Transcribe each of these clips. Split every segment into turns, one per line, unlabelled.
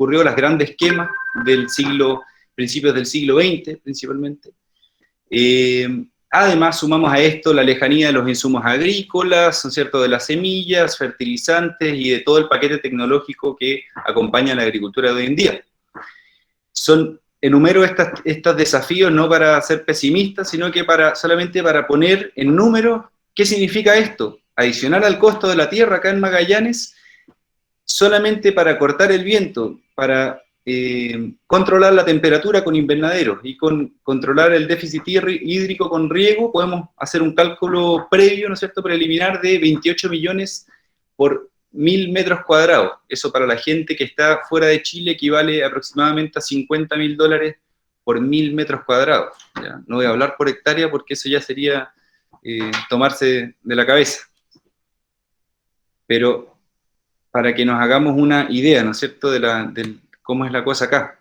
ocurrió las grandes quemas del principios del siglo XX, principalmente. Además, sumamos a esto la lejanía de los insumos agrícolas, ¿no es cierto?, de las semillas, fertilizantes y de todo el paquete tecnológico que acompaña a la agricultura de hoy en día. Enumero estos desafíos no para ser pesimistas, sino que solamente para poner en números qué significa esto. Adicional al costo de la tierra acá en Magallanes, solamente para cortar el viento, para controlar la temperatura con invernaderos y controlar el déficit hídrico con riego, podemos hacer un cálculo previo, ¿no es cierto?, preliminar de 28 millones por 1.000 metros cuadrados. Eso para la gente que está fuera de Chile equivale aproximadamente a $50.000 por 1.000 metros cuadrados. ¿Ya? No voy a hablar por hectárea porque eso ya sería tomarse de la cabeza. Pero para que nos hagamos una idea, ¿no es cierto?, de cómo es la cosa acá.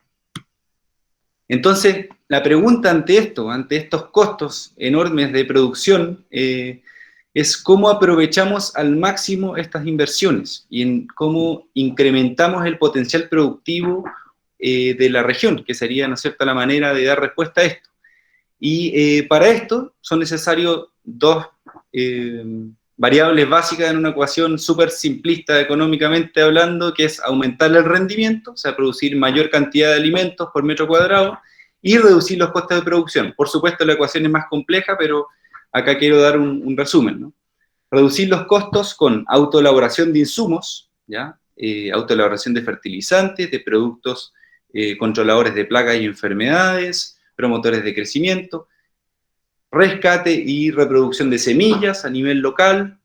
Entonces, la pregunta ante estos costos enormes de producción, es cómo aprovechamos al máximo estas inversiones y en cómo incrementamos el potencial productivo de la región, que sería, ¿no es cierto?, la manera de dar respuesta a esto. Y para esto son necesarios dos variables básicas en una ecuación súper simplista económicamente hablando, que es aumentar el rendimiento, o sea, producir mayor cantidad de alimentos por metro cuadrado, y reducir los costes de producción. Por supuesto, la ecuación es más compleja, pero acá quiero dar un resumen, ¿no? Reducir los costos con autoelaboración de insumos, ¿ya? Autoelaboración de fertilizantes, de productos controladores de plagas y enfermedades, promotores de crecimiento, rescate y reproducción de semillas a nivel local,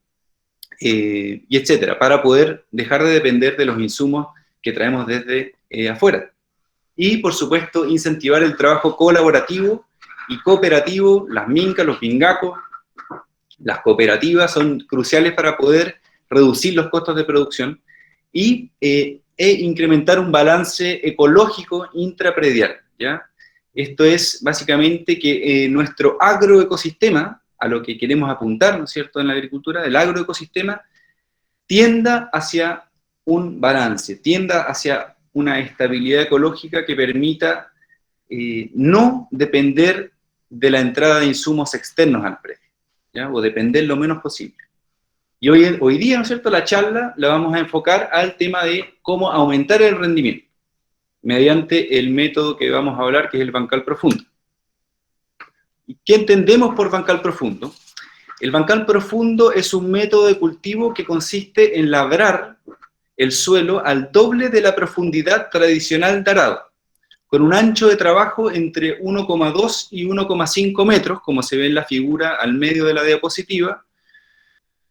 y etcétera, para poder dejar de depender de los insumos que traemos desde afuera. Y, por supuesto, incentivar el trabajo colaborativo y cooperativo. Las mincas, los pingacos, las cooperativas son cruciales para poder reducir los costos de producción y incrementar un balance ecológico intrapredial, ¿ya? Esto es básicamente que nuestro agroecosistema, a lo que queremos apuntar, ¿no es cierto?, en la agricultura, el agroecosistema tienda hacia un balance, tienda hacia una estabilidad ecológica que permita no depender de la entrada de insumos externos al predio, ¿ya?, o depender lo menos posible. Y hoy día, ¿no es cierto?, la charla la vamos a enfocar al tema de cómo aumentar el rendimiento, mediante el método que vamos a hablar, que es el bancal profundo. ¿Y qué entendemos por bancal profundo? El bancal profundo es un método de cultivo que consiste en labrar el suelo al doble de la profundidad tradicional de arado, con un ancho de trabajo entre 1,2 y 1,5 metros, como se ve en la figura al medio de la diapositiva,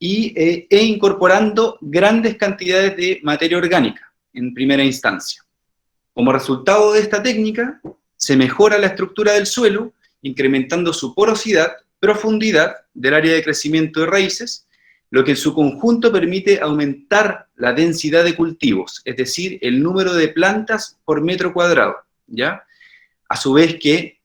e incorporando grandes cantidades de materia orgánica en primera instancia. Como resultado de esta técnica, se mejora la estructura del suelo, incrementando su porosidad, profundidad del área de crecimiento de raíces, lo que en su conjunto permite aumentar la densidad de cultivos, es decir, el número de plantas por metro cuadrado, ¿ya? A su vez que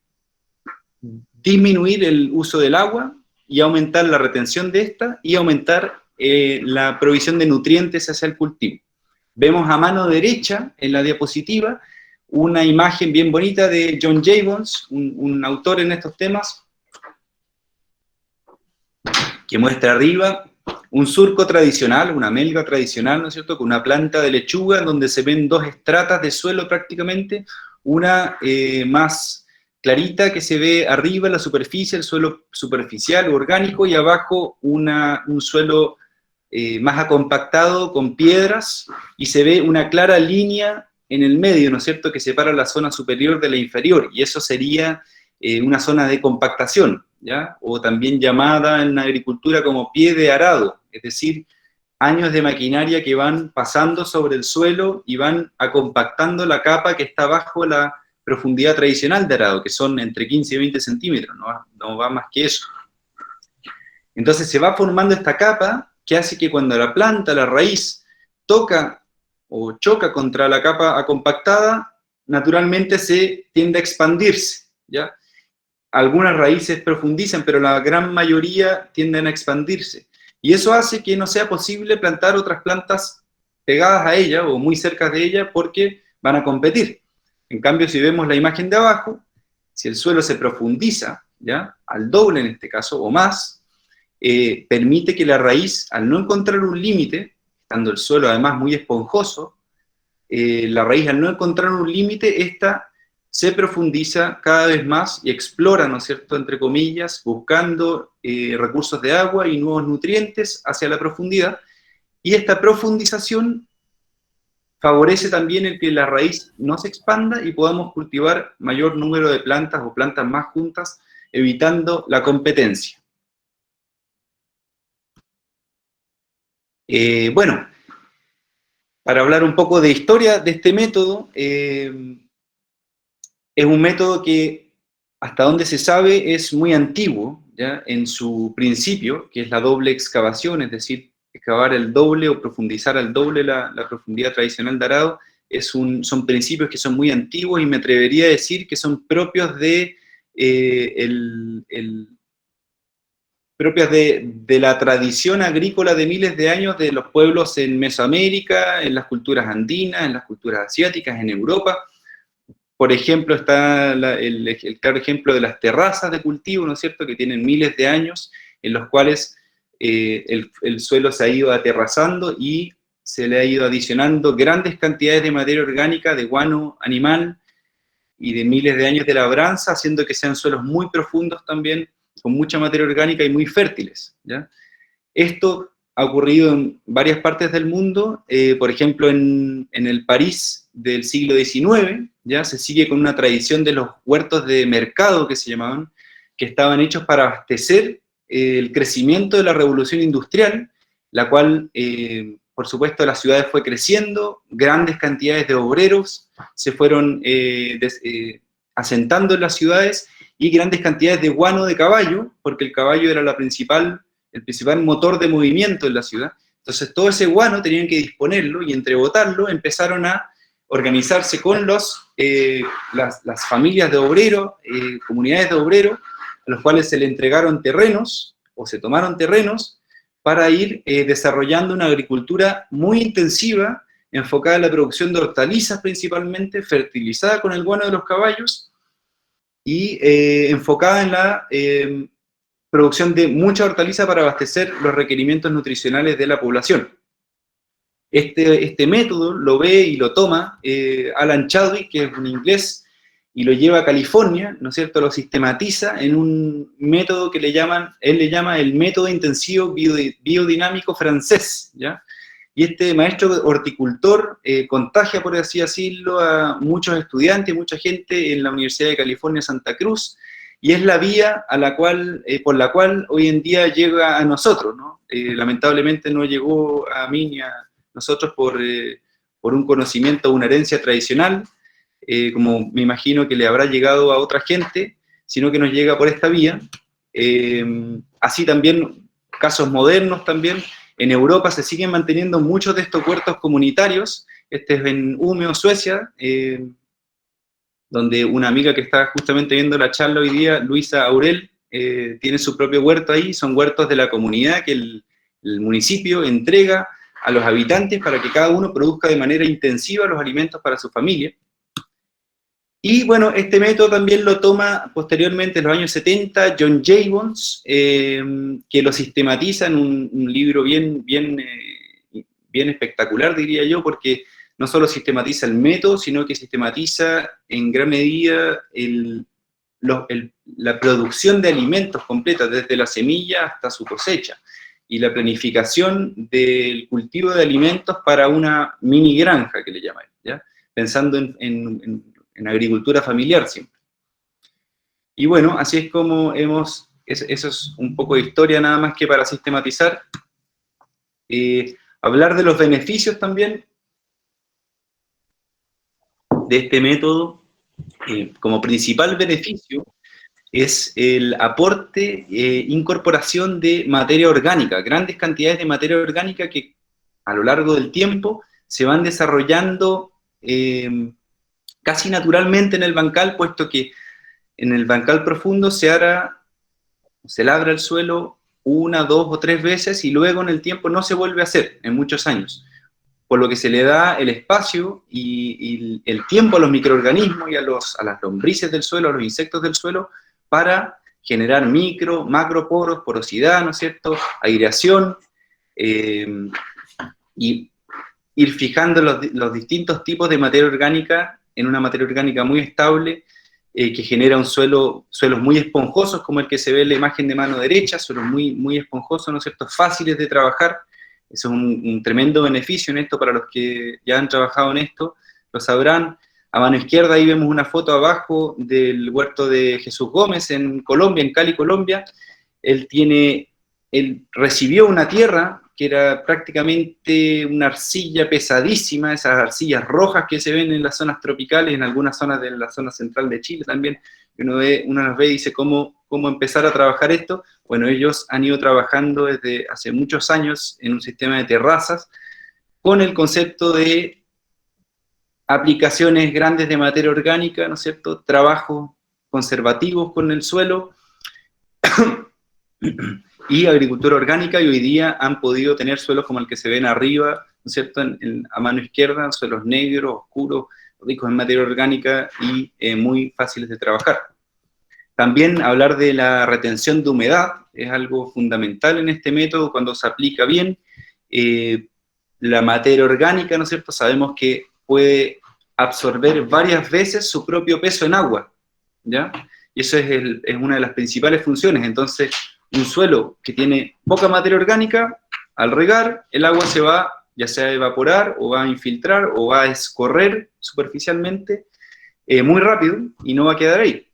disminuir el uso del agua y aumentar la retención de esta y aumentar la provisión de nutrientes hacia el cultivo. Vemos a mano derecha, en la diapositiva, una imagen bien bonita de John Jabons, un autor en estos temas, que muestra arriba un surco tradicional, una melga tradicional, ¿no es cierto?, con una planta de lechuga, donde se ven dos estratas de suelo prácticamente, una más clarita que se ve arriba en la superficie, el suelo superficial o orgánico, y abajo un suelo más acompactado con piedras, y se ve una clara línea en el medio, ¿no es cierto?, que separa la zona superior de la inferior, y eso sería una zona de compactación, ¿ya? O también llamada en la agricultura como pie de arado, es decir, años de maquinaria que van pasando sobre el suelo y van acompactando la capa que está bajo la profundidad tradicional de arado, que son entre 15 y 20 centímetros, no va más que eso. Entonces se va formando esta capa que hace que cuando la planta, la raíz, toca o choca contra la capa acompactada, naturalmente se tiende a expandirse, ¿ya? Algunas raíces profundizan, pero la gran mayoría tienden a expandirse. Y eso hace que no sea posible plantar otras plantas pegadas a ella o muy cerca de ella, porque van a competir. En cambio, si vemos la imagen de abajo, si el suelo se profundiza, ¿ya?, al doble en este caso, o más, permite que la raíz, al no encontrar un límite, estando el suelo además muy esponjoso, la raíz al no encontrar un límite, esta se profundiza cada vez más y explora, ¿no es cierto?, entre comillas, buscando recursos de agua y nuevos nutrientes hacia la profundidad, y esta profundización favorece también el que la raíz no se expanda y podamos cultivar mayor número de plantas o plantas más juntas, evitando la competencia. Bueno, para hablar un poco de historia de este método, es un método que, hasta donde se sabe, es muy antiguo, ¿ya?, en su principio, que es la doble excavación, es decir, excavar el doble o profundizar al doble la profundidad tradicional de arado, son principios que son muy antiguos y me atrevería a decir que son propios de de la tradición agrícola de miles de años de los pueblos en Mesoamérica, en las culturas andinas, en las culturas asiáticas, en Europa. Por ejemplo, está el claro ejemplo de las terrazas de cultivo, ¿no es cierto?, que tienen miles de años, en los cuales el suelo se ha ido aterrazando y se le ha ido adicionando grandes cantidades de materia orgánica, de guano animal y de miles de años de labranza, haciendo que sean suelos muy profundos también, con mucha materia orgánica y muy fértiles, ¿ya? Esto ha ocurrido en varias partes del mundo, por ejemplo, en el París del siglo XIX, ya se sigue con una tradición de los huertos de mercado, que se llamaban, que estaban hechos para abastecer el crecimiento de la revolución industrial, la cual, por supuesto, la ciudad fue creciendo, grandes cantidades de obreros se fueron asentando en las ciudades, y grandes cantidades de guano de caballo, porque el caballo era el principal motor de movimiento en la ciudad. Entonces todo ese guano tenían que disponerlo, y entre botarlo empezaron a organizarse con las familias de obreros, comunidades de obreros, a los cuales se le entregaron terrenos, o se tomaron terrenos, para ir desarrollando una agricultura muy intensiva, enfocada en la producción de hortalizas principalmente, fertilizada con el guano de los caballos, y enfocada en la producción de mucha hortaliza para abastecer los requerimientos nutricionales de la población. Este método lo ve y lo toma Alan Chadwick, que es un inglés, y lo lleva a California, ¿no es cierto?, lo sistematiza en un método que él le llama el método intensivo biodinámico francés, ¿ya? Y este maestro horticultor contagia, por así decirlo, a muchos estudiantes, mucha gente en la Universidad de California, Santa Cruz, y es la vía por la cual hoy en día llega a nosotros, ¿no? Lamentablemente no llegó a mí ni a nosotros por un conocimiento, una herencia tradicional, como me imagino que le habrá llegado a otra gente, sino que nos llega por esta vía. Así también, casos modernos también, en Europa se siguen manteniendo muchos de estos huertos comunitarios. Este es en Umeå, Suecia, donde una amiga que está justamente viendo la charla hoy día, Luisa Aurel, tiene su propio huerto ahí. Son huertos de la comunidad que el municipio entrega a los habitantes para que cada uno produzca de manera intensiva los alimentos para su familia. Y bueno, este método también lo toma posteriormente en los años 70 John Jabons, que lo sistematiza en un libro bien espectacular, diría yo, porque no solo sistematiza el método, sino que sistematiza en gran medida la producción de alimentos completa, desde la semilla hasta su cosecha, y la planificación del cultivo de alimentos para una mini granja, que le llaman, ¿ya? Pensando en agricultura familiar siempre. Y bueno, así es como eso es un poco de historia nada más que para sistematizar. Hablar de los beneficios también de este método, como principal beneficio, es el aporte, incorporación de materia orgánica, grandes cantidades de materia orgánica que a lo largo del tiempo se van desarrollando casi naturalmente en el bancal, puesto que en el bancal profundo se labra el suelo una, dos o tres veces, y luego en el tiempo no se vuelve a hacer, en muchos años. por lo que se le da el espacio y el tiempo a los microorganismos y a las lombrices del suelo, a los insectos del suelo, para generar macroporos, porosidad, ¿no es cierto?, aireación, y ir fijando los distintos tipos de materia orgánica en una materia orgánica muy estable, que genera suelos muy esponjosos, como el que se ve en la imagen de mano derecha, suelos muy, muy esponjosos, ¿no es cierto?, fáciles de trabajar. Eso es un tremendo beneficio en esto para los que ya han trabajado en esto, lo sabrán. A mano izquierda ahí vemos una foto abajo del huerto de Jesús Gómez en Colombia, en Cali, Colombia. Él recibió una tierra que era prácticamente una arcilla pesadísima, esas arcillas rojas que se ven en las zonas tropicales, en algunas zonas de la zona central de Chile también. Uno las ve y dice cómo empezar a trabajar esto. Bueno, ellos han ido trabajando desde hace muchos años en un sistema de terrazas con el concepto de aplicaciones grandes de materia orgánica, ¿no es cierto?, trabajos conservativos con el suelo y agricultura orgánica, y hoy día han podido tener suelos como el que se ven arriba, ¿no es cierto?, a mano izquierda, suelos negros, oscuros, ricos en materia orgánica y muy fáciles de trabajar. También hablar de la retención de humedad es algo fundamental en este método cuando se aplica bien. La materia orgánica, ¿no es cierto?, sabemos que puede absorber varias veces su propio peso en agua, ¿ya? Y eso es una de las principales funciones. Entonces, un suelo que tiene poca materia orgánica, al regar, el agua se va, ya sea a evaporar, o va a infiltrar, o va a escorrer superficialmente muy rápido, y no va a quedar ahí.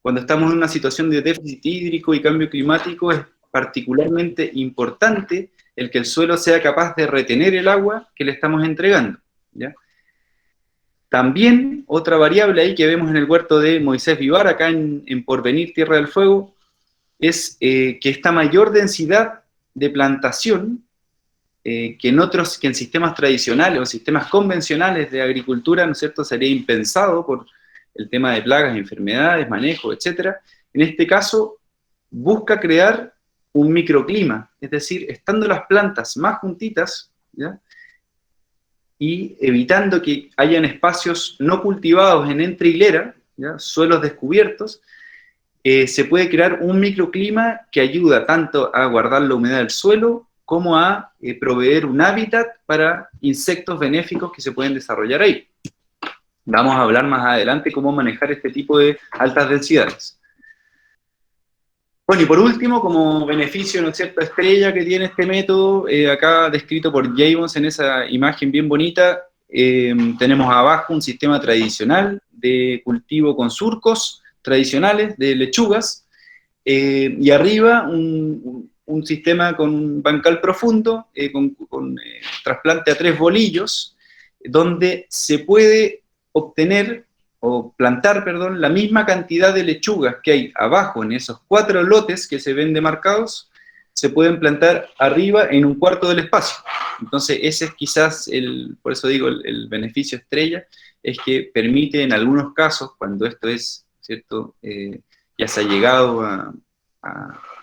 Cuando estamos en una situación de déficit hídrico y cambio climático, es particularmente importante el que el suelo sea capaz de retener el agua que le estamos entregando, ¿ya? También, otra variable ahí que vemos en el huerto de Moisés Vivar, acá en Porvenir, Tierra del Fuego, es que esta mayor densidad de plantación que en sistemas tradicionales o sistemas convencionales de agricultura, ¿no es cierto?, sería impensado por el tema de plagas, enfermedades, manejo, etc. En este caso, busca crear un microclima, es decir, estando las plantas más juntitas, ¿ya?, y evitando que hayan espacios no cultivados en entrehilera, ¿ya?, suelos descubiertos, se puede crear un microclima que ayuda tanto a guardar la humedad del suelo como a proveer un hábitat para insectos benéficos que se pueden desarrollar ahí. Vamos a hablar más adelante cómo manejar este tipo de altas densidades. Bueno, y por último, como beneficio, ¿no es cierto?, estrella que tiene este método, acá descrito por Jabons en esa imagen bien bonita, tenemos abajo un sistema tradicional de cultivo con surcos tradicionales de lechugas, y arriba un sistema con un bancal profundo, con trasplante a 3 bolillos, donde se puede obtener, o plantar, perdón, la misma cantidad de lechugas que hay abajo en esos 4 lotes que se ven demarcados, se pueden plantar arriba en un cuarto del espacio. Entonces ese es quizás, por eso digo, el beneficio estrella, es que permite en algunos casos, cuando esto es, ¿cierto?, ya se ha llegado a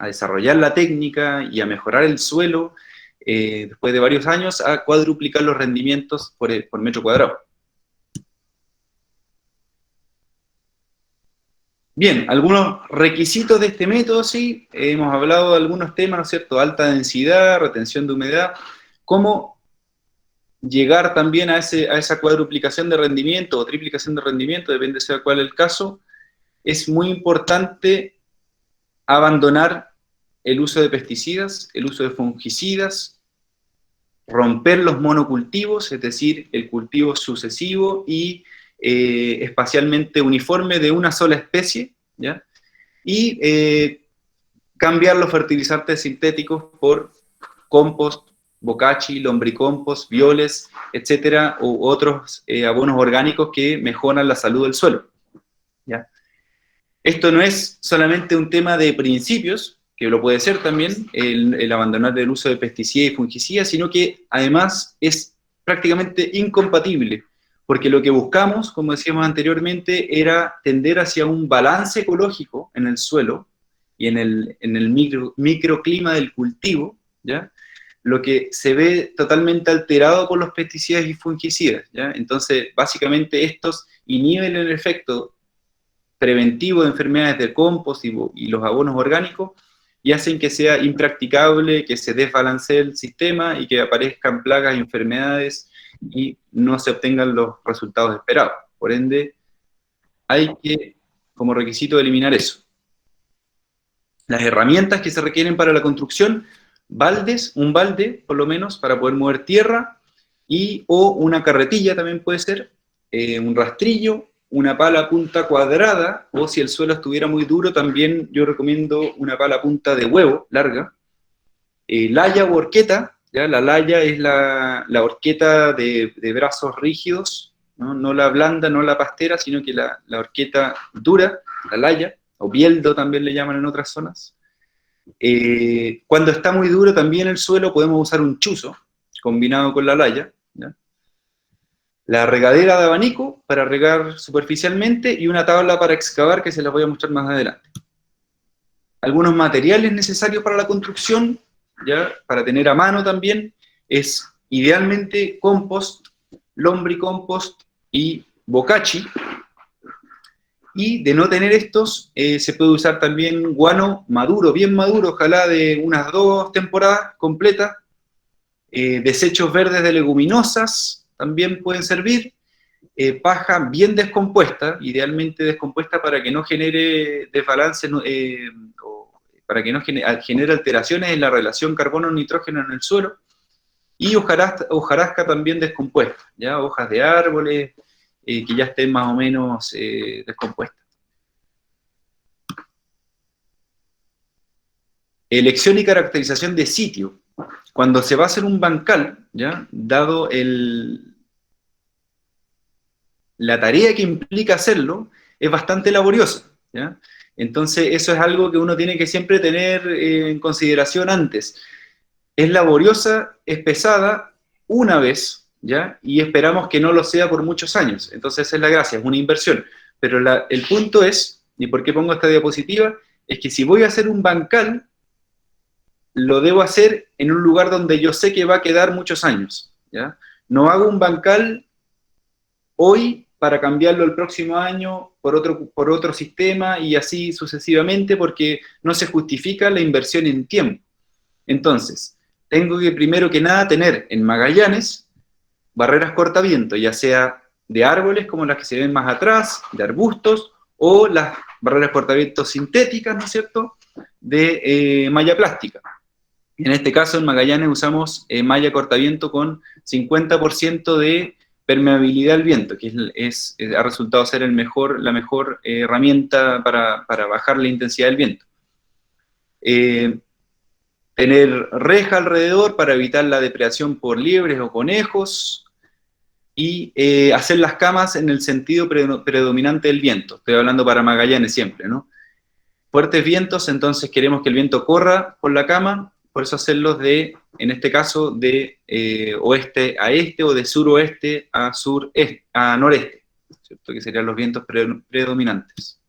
desarrollar la técnica y a mejorar el suelo, después de varios años, a cuadruplicar los rendimientos por metro cuadrado. Bien, algunos requisitos de este método, sí, hemos hablado de algunos temas, ¿no es cierto?, alta densidad, retención de humedad, cómo llegar también a esa cuadruplicación de rendimiento o triplicación de rendimiento, depende sea cuál el caso. Es muy importante abandonar el uso de pesticidas, el uso de fungicidas, romper los monocultivos, es decir, el cultivo sucesivo y espacialmente uniforme de una sola especie, ¿ya?, y cambiar los fertilizantes sintéticos por compost, bocachi, lombricompost, bioles, etcétera, u otros abonos orgánicos que mejoran la salud del suelo, ¿ya? Esto no es solamente un tema de principios, que lo puede ser también, el abandonar el uso de pesticidas y fungicidas, sino que además es prácticamente incompatible, porque lo que buscamos, como decíamos anteriormente, era tender hacia un balance ecológico en el suelo y en el microclima del cultivo, ¿ya?, lo que se ve totalmente alterado por los pesticidas y fungicidas, ¿ya? Entonces, básicamente estos inhiben el efecto preventivo de enfermedades del compost y los abonos orgánicos, y hacen que sea impracticable, que se desbalancee el sistema y que aparezcan plagas y enfermedades y no se obtengan los resultados esperados. Por ende, hay que, como requisito, eliminar eso. Las herramientas que se requieren para la construcción: baldes, un balde por lo menos para poder mover tierra, o una carretilla también puede ser, un rastrillo, una pala punta cuadrada, o si el suelo estuviera muy duro también yo recomiendo una pala punta de huevo, larga, laya o horqueta, ¿ya? La laya es la horqueta de brazos rígidos, ¿no? No la blanda, no la pastera, sino que la horqueta dura, la laya, o bieldo también le llaman en otras zonas. Cuando está muy duro también el suelo podemos usar un chuzo combinado con la laya, ¿ya? La regadera de abanico para regar superficialmente y una tabla para excavar que se las voy a mostrar más adelante. Algunos materiales necesarios para la construcción, ¿ya? Para tener a mano también, es idealmente compost, lombricompost y bokashi. Y de no tener estos, se puede usar también guano maduro, bien maduro, ojalá de unas 2 temporadas completas. Desechos verdes de leguminosas también pueden servir. Paja bien descompuesta, idealmente descompuesta para que no genere desbalance, o para que no genere alteraciones en la relación carbono-nitrógeno en el suelo. Y hojarasca también descompuesta, ¿ya? Hojas de árboles que ya estén más o menos descompuestas. Elección y caracterización de sitio. Cuando se va a hacer un bancal, ¿ya? Dado la tarea que implica hacerlo, es bastante laboriosa, ¿ya? Entonces eso es algo que uno tiene que siempre tener en consideración antes. Es laboriosa, es pesada una vez, ¿ya? Y esperamos que no lo sea por muchos años. Entonces esa es la gracia, es una inversión. Pero el punto es, y por qué pongo esta diapositiva, es que si voy a hacer un bancal, lo debo hacer en un lugar donde yo sé que va a quedar muchos años, ¿ya? No hago un bancal hoy para cambiarlo el próximo año por otro sistema y así sucesivamente, porque no se justifica la inversión en tiempo. Entonces, tengo que primero que nada tener en Magallanes barreras cortaviento, ya sea de árboles como las que se ven más atrás, de arbustos, o las barreras cortaviento sintéticas, ¿no es cierto?, de malla plástica. En este caso, en Magallanes usamos malla cortaviento con 50% de permeabilidad al viento, que ha resultado ser la mejor herramienta para bajar la intensidad del viento. Tener reja alrededor para evitar la depredación por liebres o conejos, y hacer las camas en el sentido predominante del viento. Estoy hablando para Magallanes siempre, ¿no? Fuertes vientos, entonces queremos que el viento corra por la cama, por eso hacerlos en este caso, de oeste a este o de suroeste a noreste, ¿cierto? Que serían los vientos predominantes.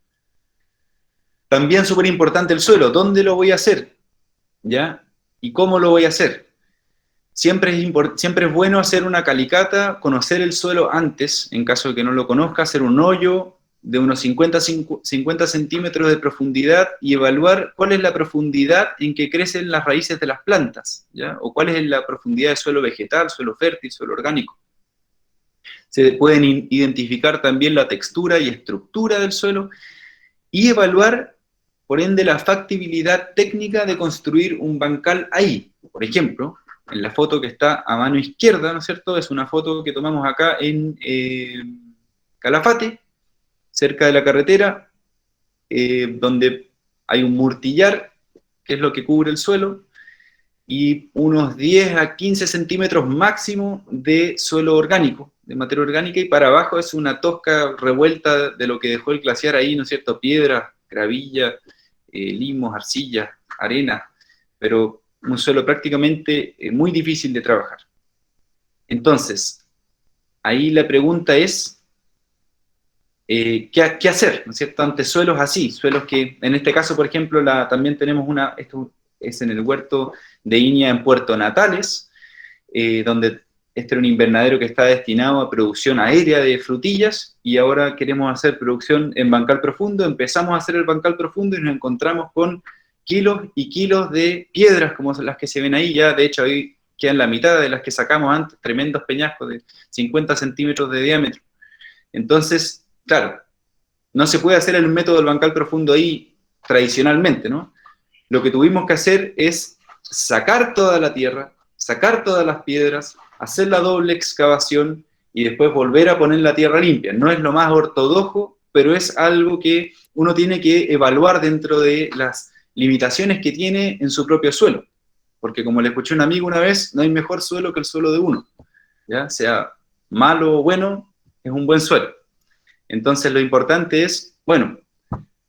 También súper importante el suelo, ¿dónde lo voy a hacer? ¿Ya? ¿Y cómo lo voy a hacer? Siempre es bueno hacer una calicata, conocer el suelo antes, en caso de que no lo conozca, hacer un hoyo de unos 50 centímetros de profundidad y evaluar cuál es la profundidad en que crecen las raíces de las plantas, ¿ya? O cuál es la profundidad de suelo vegetal, suelo fértil, suelo orgánico. Se pueden identificar también la textura y estructura del suelo y evaluar, por ende, la factibilidad técnica de construir un bancal ahí. Por ejemplo, en la foto que está a mano izquierda, ¿no es cierto?, es una foto que tomamos acá en Calafate, cerca de la carretera, donde hay un murtillar, que es lo que cubre el suelo, y unos 10 a 15 centímetros máximo de suelo orgánico, de materia orgánica, y para abajo es una tosca revuelta de lo que dejó el glaciar ahí, ¿no es cierto?, piedra, gravilla, limos, arcilla, arena, pero un suelo prácticamente muy difícil de trabajar. Entonces, ahí la pregunta es, ¿qué hacer? ¿No es cierto? Ante suelos así, suelos que, en este caso, por ejemplo, también tenemos es en el huerto de Iña en Puerto Natales, donde este era un invernadero que está destinado a producción aérea de frutillas, y ahora queremos hacer producción en bancal profundo. Empezamos a hacer el bancal profundo y nos encontramos con kilos y kilos de piedras, como las que se ven ahí. Ya, de hecho, ahí quedan la mitad de las que sacamos antes, tremendos peñascos de 50 centímetros de diámetro. Entonces, claro, no se puede hacer el método del bancal profundo ahí tradicionalmente, ¿no? Lo que tuvimos que hacer es sacar toda la tierra, sacar todas las piedras, hacer la doble excavación y después volver a poner la tierra limpia. No es lo más ortodoxo, pero es algo que uno tiene que evaluar dentro de las limitaciones que tiene en su propio suelo. Porque como le escuché a un amigo una vez, no hay mejor suelo que el suelo de uno. ¿Ya? Sea malo o bueno, es un buen suelo. Entonces lo importante es, bueno,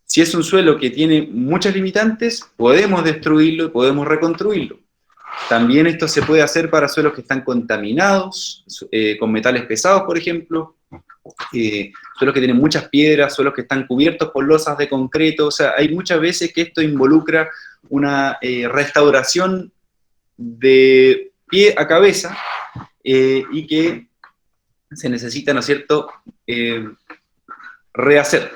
si es un suelo que tiene muchas limitantes, podemos destruirlo y podemos reconstruirlo. También esto se puede hacer para suelos que están contaminados, con metales pesados, por ejemplo, suelos que tienen muchas piedras, suelos que están cubiertos por losas de concreto. O sea, hay muchas veces que esto involucra una restauración de pie a cabeza, y que se necesita, ¿no es cierto?, rehacer.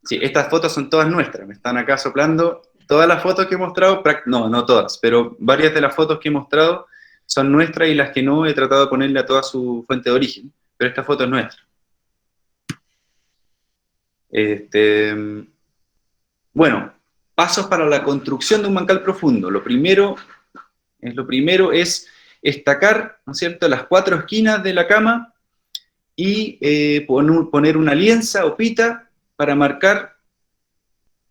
Sí, estas fotos son todas nuestras, me están acá soplando. Todas las fotos que he mostrado, no todas, pero varias de las fotos que he mostrado son nuestras, y las que no he tratado de ponerle a toda su fuente de origen, pero esta foto es nuestra. Bueno, pasos para la construcción de un bancal profundo. Lo primero es estacar, ¿no es cierto?, las 4 esquinas de la cama y poner una lienza o pita para marcar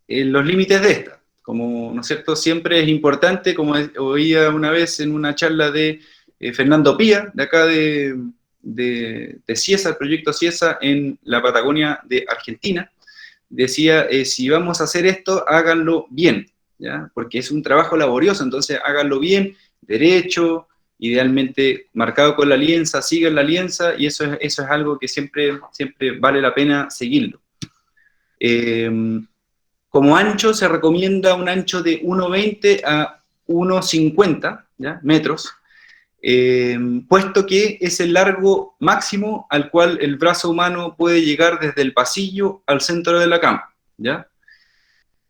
los límites de esta. Como, ¿no es cierto?, siempre es importante, como oía una vez en una charla de Fernando Pía, de acá de Ciesa, el proyecto Ciesa en la Patagonia de Argentina, decía, si vamos a hacer esto, háganlo bien, ¿ya? Porque es un trabajo laborioso, entonces háganlo bien, derecho, idealmente marcado con la lienza, sigan la lienza, y eso es algo que siempre vale la pena seguirlo. Como ancho se recomienda un ancho de 1,20 a 1,50 metros, puesto que es el largo máximo al cual el brazo humano puede llegar desde el pasillo al centro de la cama, ¿ya?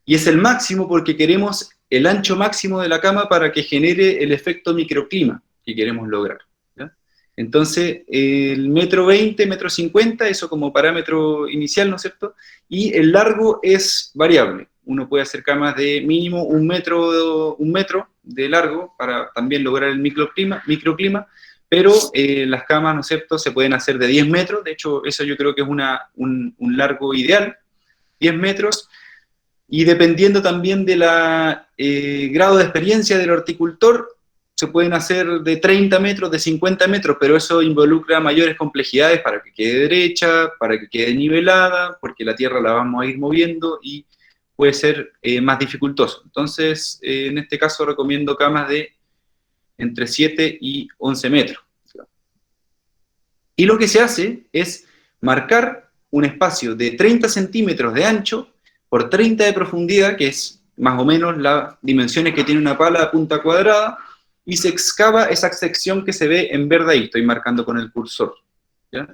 Y es el máximo porque queremos el ancho máximo de la cama para que genere el efecto microclima que queremos lograr, ¿ya? Entonces, el 1,20 m, 1,50 m, eso como parámetro inicial, ¿no es cierto? Y el largo es variable. Uno puede hacer camas de mínimo 1 metro de largo para también lograr el microclima, pero las camas, ¿no es cierto?, se pueden hacer de 10 metros, de hecho, eso yo creo que es un largo ideal, 10 metros, y dependiendo también del grado de experiencia del horticultor, se pueden hacer de 30 metros, de 50 metros, pero eso involucra mayores complejidades para que quede derecha, para que quede nivelada, porque la tierra la vamos a ir moviendo y puede ser más dificultoso. Entonces, en este caso recomiendo camas de entre 7 y 11 metros. Y lo que se hace es marcar un espacio de 30 centímetros de ancho por 30 de profundidad, que es más o menos las dimensiones que tiene una pala de punta cuadrada, y se excava esa sección que se ve en verde ahí, estoy marcando con el cursor, ¿ya?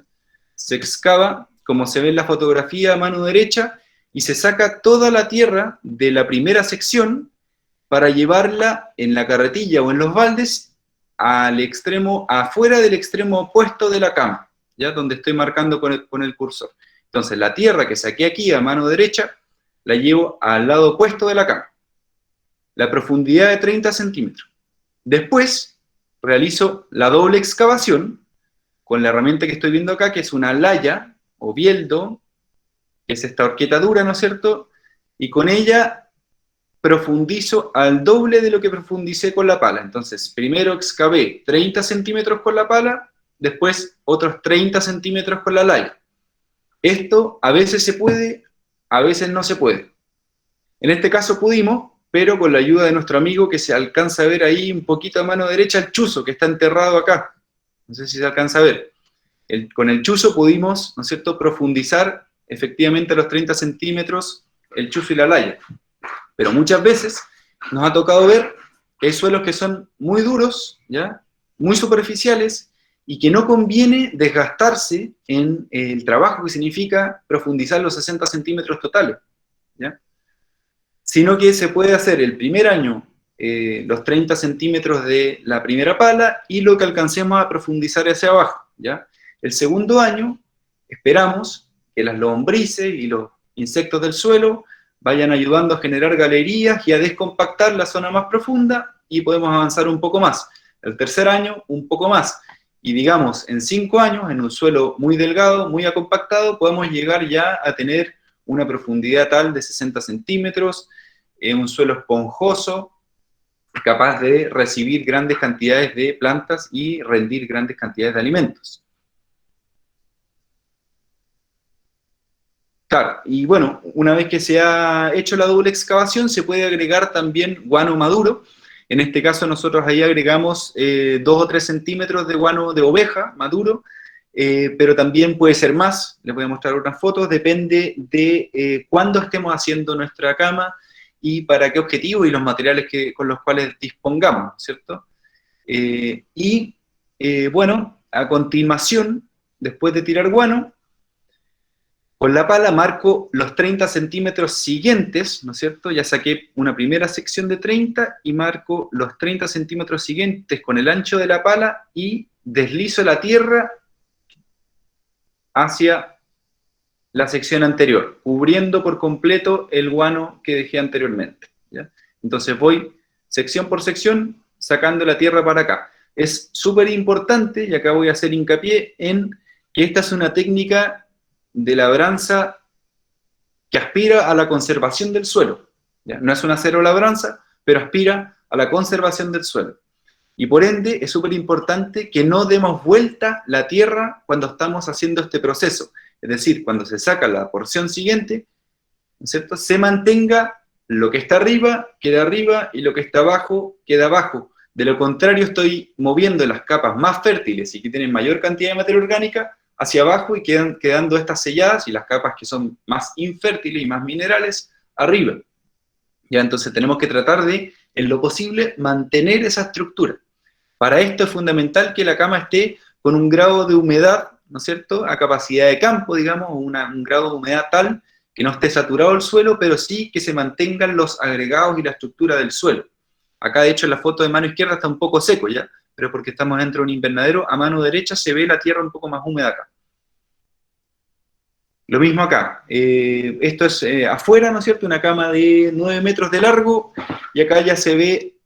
Se excava, como se ve en la fotografía a mano derecha, y se saca toda la tierra de la primera sección para llevarla en la carretilla o en los baldes al extremo, afuera del extremo opuesto de la cama, ¿ya? Donde estoy marcando con el cursor. Entonces, la tierra que saqué aquí a mano derecha, la llevo al lado opuesto de la cama. La profundidad de 30 centímetros. Después, realizo la doble excavación con la herramienta que estoy viendo acá, que es una laya o bieldo, que es esta horqueta dura, ¿no es cierto? Y con ella profundizo al doble de lo que profundicé con la pala. Entonces, primero excavé 30 centímetros con la pala, después otros 30 centímetros con la laya. Esto a veces se puede, a veces no se puede. En este caso pudimos, pero con la ayuda de nuestro amigo, que se alcanza a ver ahí un poquito a mano derecha, el chuzo, que está enterrado acá. No sé si se alcanza a ver. Con el chuzo pudimos, ¿no es cierto?, profundizar efectivamente a los 30 centímetros el chuzo y la laya. Pero muchas veces nos ha tocado ver que hay suelos que son muy duros, ¿ya? Muy superficiales, y que no conviene desgastarse en el trabajo que significa profundizar los 60 centímetros totales, ¿ya? Sino que se puede hacer el primer año los 30 centímetros de la primera pala y lo que alcancemos a profundizar hacia abajo, ¿ya? El segundo año esperamos que las lombrices y los insectos del suelo vayan ayudando a generar galerías y a descompactar la zona más profunda y podemos avanzar un poco más. El tercer año, un poco más. Y digamos, en 5 años, en un suelo muy delgado, muy acompactado, podemos llegar ya a tener una profundidad tal de 60 centímetros, un suelo esponjoso, capaz de recibir grandes cantidades de plantas y rendir grandes cantidades de alimentos. Claro, y bueno, una vez que se ha hecho la doble excavación, se puede agregar también guano maduro. En este caso nosotros ahí agregamos 2 o 3 centímetros de guano de oveja maduro, pero también puede ser más. Les voy a mostrar otras fotos, depende de cuándo estemos haciendo nuestra cama y para qué objetivo y los materiales con los cuales dispongamos, ¿cierto? Bueno, a continuación, después de tirar guano, con la pala marco los 30 centímetros siguientes, ¿no es cierto? Ya saqué una primera sección de 30 y marco los 30 centímetros siguientes con el ancho de la pala y deslizo la tierra hacia la sección anterior, cubriendo por completo el guano que dejé anteriormente, ¿ya? Entonces voy sección por sección sacando la tierra para acá. Es súper importante, y acá voy a hacer hincapié en que esta es una técnica de labranza que aspira a la conservación del suelo, ¿ya? No es una cero labranza, pero aspira a la conservación del suelo. Y por ende es súper importante que no demos vuelta la tierra cuando estamos haciendo este proceso. Es decir, cuando se saca la porción siguiente, ¿no es cierto?, se mantenga lo que está arriba, queda arriba, y lo que está abajo, queda abajo. De lo contrario, estoy moviendo las capas más fértiles y que tienen mayor cantidad de materia orgánica hacia abajo y quedan quedando estas selladas, y las capas que son más infértiles y más minerales arriba. Ya, entonces tenemos que tratar de, en lo posible, mantener esa estructura. Para esto es fundamental que la cama esté con un grado de humedad, ¿no es cierto?, a capacidad de campo, digamos, un grado de humedad tal que no esté saturado el suelo, pero sí que se mantengan los agregados y la estructura del suelo. Acá, de hecho, en la foto de mano izquierda está un poco seco ya, pero porque estamos dentro de un invernadero. A mano derecha se ve la tierra un poco más húmeda acá. Lo mismo acá, esto es afuera, ¿no es cierto?, una cama de 9 metros de largo, y acá ya se ve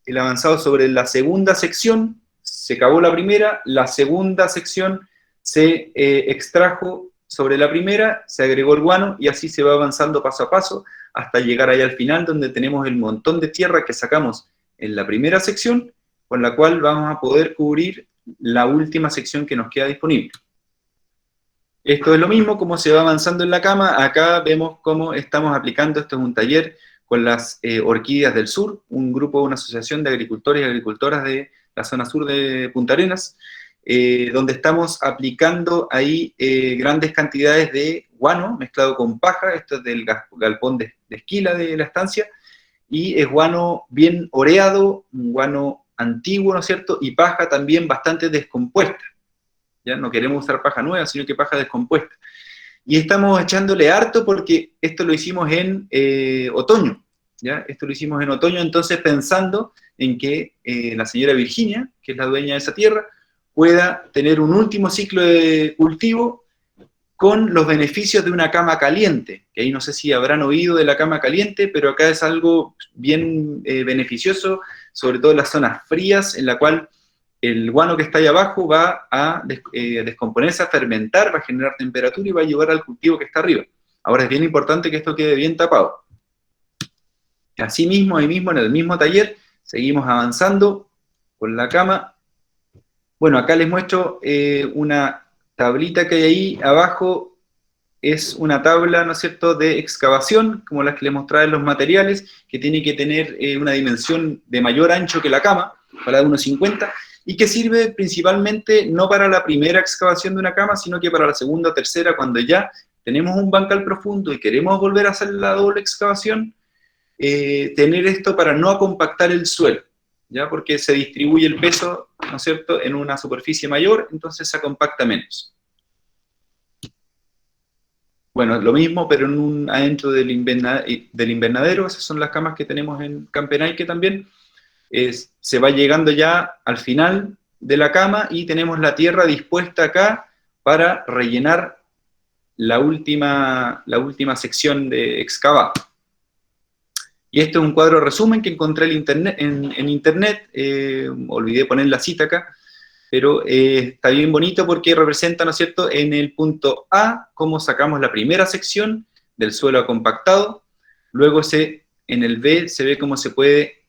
el avanzado sobre la segunda sección. Se cavó la primera, la segunda sección se extrajo sobre la primera, se agregó el guano, y así se va avanzando paso a paso, hasta llegar allá al final, donde tenemos el montón de tierra que sacamos en la primera sección, con la cual vamos a poder cubrir la última sección que nos queda disponible. Esto es lo mismo, como se va avanzando en la cama. Acá vemos cómo estamos aplicando, esto es un taller con las orquídeas del sur, un grupo, una asociación de agricultores y agricultoras de la zona sur de Punta Arenas, donde estamos aplicando ahí grandes cantidades de guano mezclado con paja. Esto es del galpón de esquila de la estancia, y es guano bien oreado, un guano antiguo, ¿no es cierto?, y paja también bastante descompuesta. Ya no queremos usar paja nueva, sino que paja descompuesta. Y estamos echándole harto porque esto lo hicimos en otoño, ¿ya? Esto lo hicimos en otoño, entonces pensando en que la señora Virginia, que es la dueña de esa tierra, pueda tener un último ciclo de cultivo con los beneficios de una cama caliente, que ahí no sé si habrán oído de la cama caliente, pero acá es algo bien beneficioso, sobre todo en las zonas frías, en la cual el guano que está ahí abajo va a descomponerse, a fermentar, va a generar temperatura y va a ayudar al cultivo que está arriba. Ahora es bien importante que esto quede bien tapado. Asimismo, ahí mismo, en el mismo taller, seguimos avanzando con la cama. Bueno, acá les muestro una tablita que hay ahí abajo. Es una tabla, ¿no es cierto?, de excavación, como las que les mostraba en los materiales, que tiene que tener una dimensión de mayor ancho que la cama, para de 1,50, y que sirve principalmente no para la primera excavación de una cama, sino que para la segunda o tercera, cuando ya tenemos un bancal profundo y queremos volver a hacer la doble excavación. tener esto para no compactar el suelo, ¿ya? Porque se distribuye el peso, ¿no es cierto?, en una superficie mayor, entonces se compacta menos. Bueno, lo mismo, pero adentro del invernadero, esas son las camas que tenemos en Campenaique también. Se va llegando ya al final de la cama y tenemos la tierra dispuesta acá para rellenar la última sección de excavado. Y este es un cuadro resumen que encontré en internet, olvidé poner la cita acá, pero está bien bonito porque representa, ¿no es cierto?, en el punto A, cómo sacamos la primera sección del suelo compactado, luego en el B se ve cómo se fue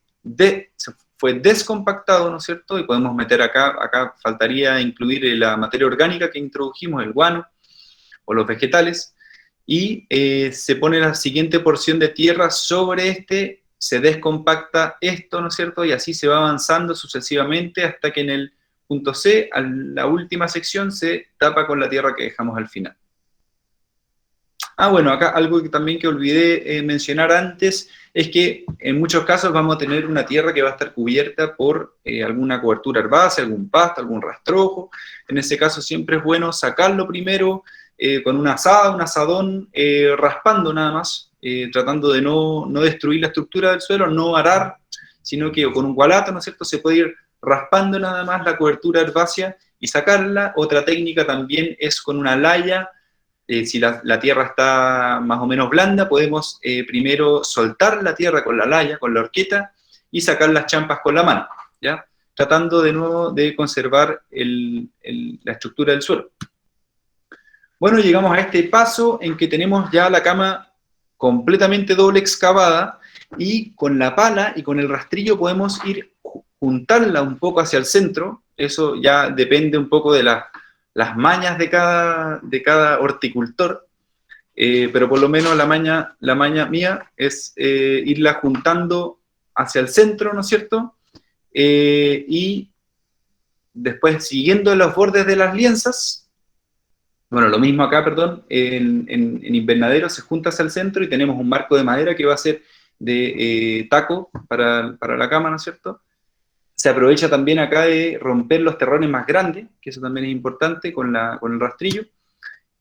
descompactado, ¿no es cierto?, y podemos meter acá faltaría incluir la materia orgánica que introdujimos, el guano, o los vegetales, y se pone la siguiente porción de tierra sobre se descompacta esto, ¿no es cierto?, y así se va avanzando sucesivamente hasta que en el punto C, a la última sección, se tapa con la tierra que dejamos al final. Bueno, acá algo también que olvidé mencionar antes, es que en muchos casos vamos a tener una tierra que va a estar cubierta por alguna cobertura herbácea, algún pasto, algún rastrojo. En ese caso siempre es bueno sacarlo primero con una azada, un asadón, raspando nada más, tratando de no destruir la estructura del suelo, no arar, sino que con un gualato, ¿no es cierto?, se puede ir raspando nada más la cobertura herbácea y sacarla. Otra técnica también es con una laya. Si la tierra está más o menos blanda, podemos primero soltar la tierra con la laya, con la horqueta, y sacar las champas con la mano, ¿ya? Tratando de nuevo de conservar la estructura del suelo. Bueno, llegamos a este paso en que tenemos ya la cama completamente doble excavada, y con la pala y con el rastrillo podemos ir juntarla un poco hacia el centro. Eso ya depende un poco de las mañas de cada horticultor, pero por lo menos la maña mía es irla juntando hacia el centro, ¿no es cierto? Y después, siguiendo los bordes de las lienzas, bueno, lo mismo acá, perdón, en invernadero se junta hacia el centro y tenemos un marco de madera que va a ser de taco para la cama, ¿no es cierto? Se aprovecha también acá de romper los terrones más grandes, que eso también es importante, con el rastrillo.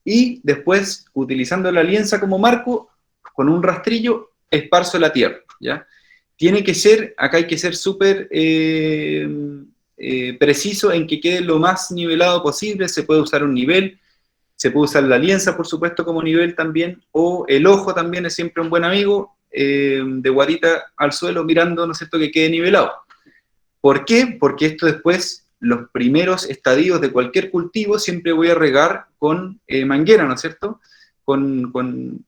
Y después, utilizando la lienza como marco, con un rastrillo, esparzo la tierra, ¿ya? Acá hay que ser súper preciso en que quede lo más nivelado posible. Se puede usar un nivel, se puede usar la lienza, por supuesto, como nivel también, o el ojo también es siempre un buen amigo, de guatita al suelo, mirando, ¿no es cierto?, que quede nivelado. ¿Por qué? Porque esto después, los primeros estadios de cualquier cultivo, siempre voy a regar con manguera, ¿no es cierto?, con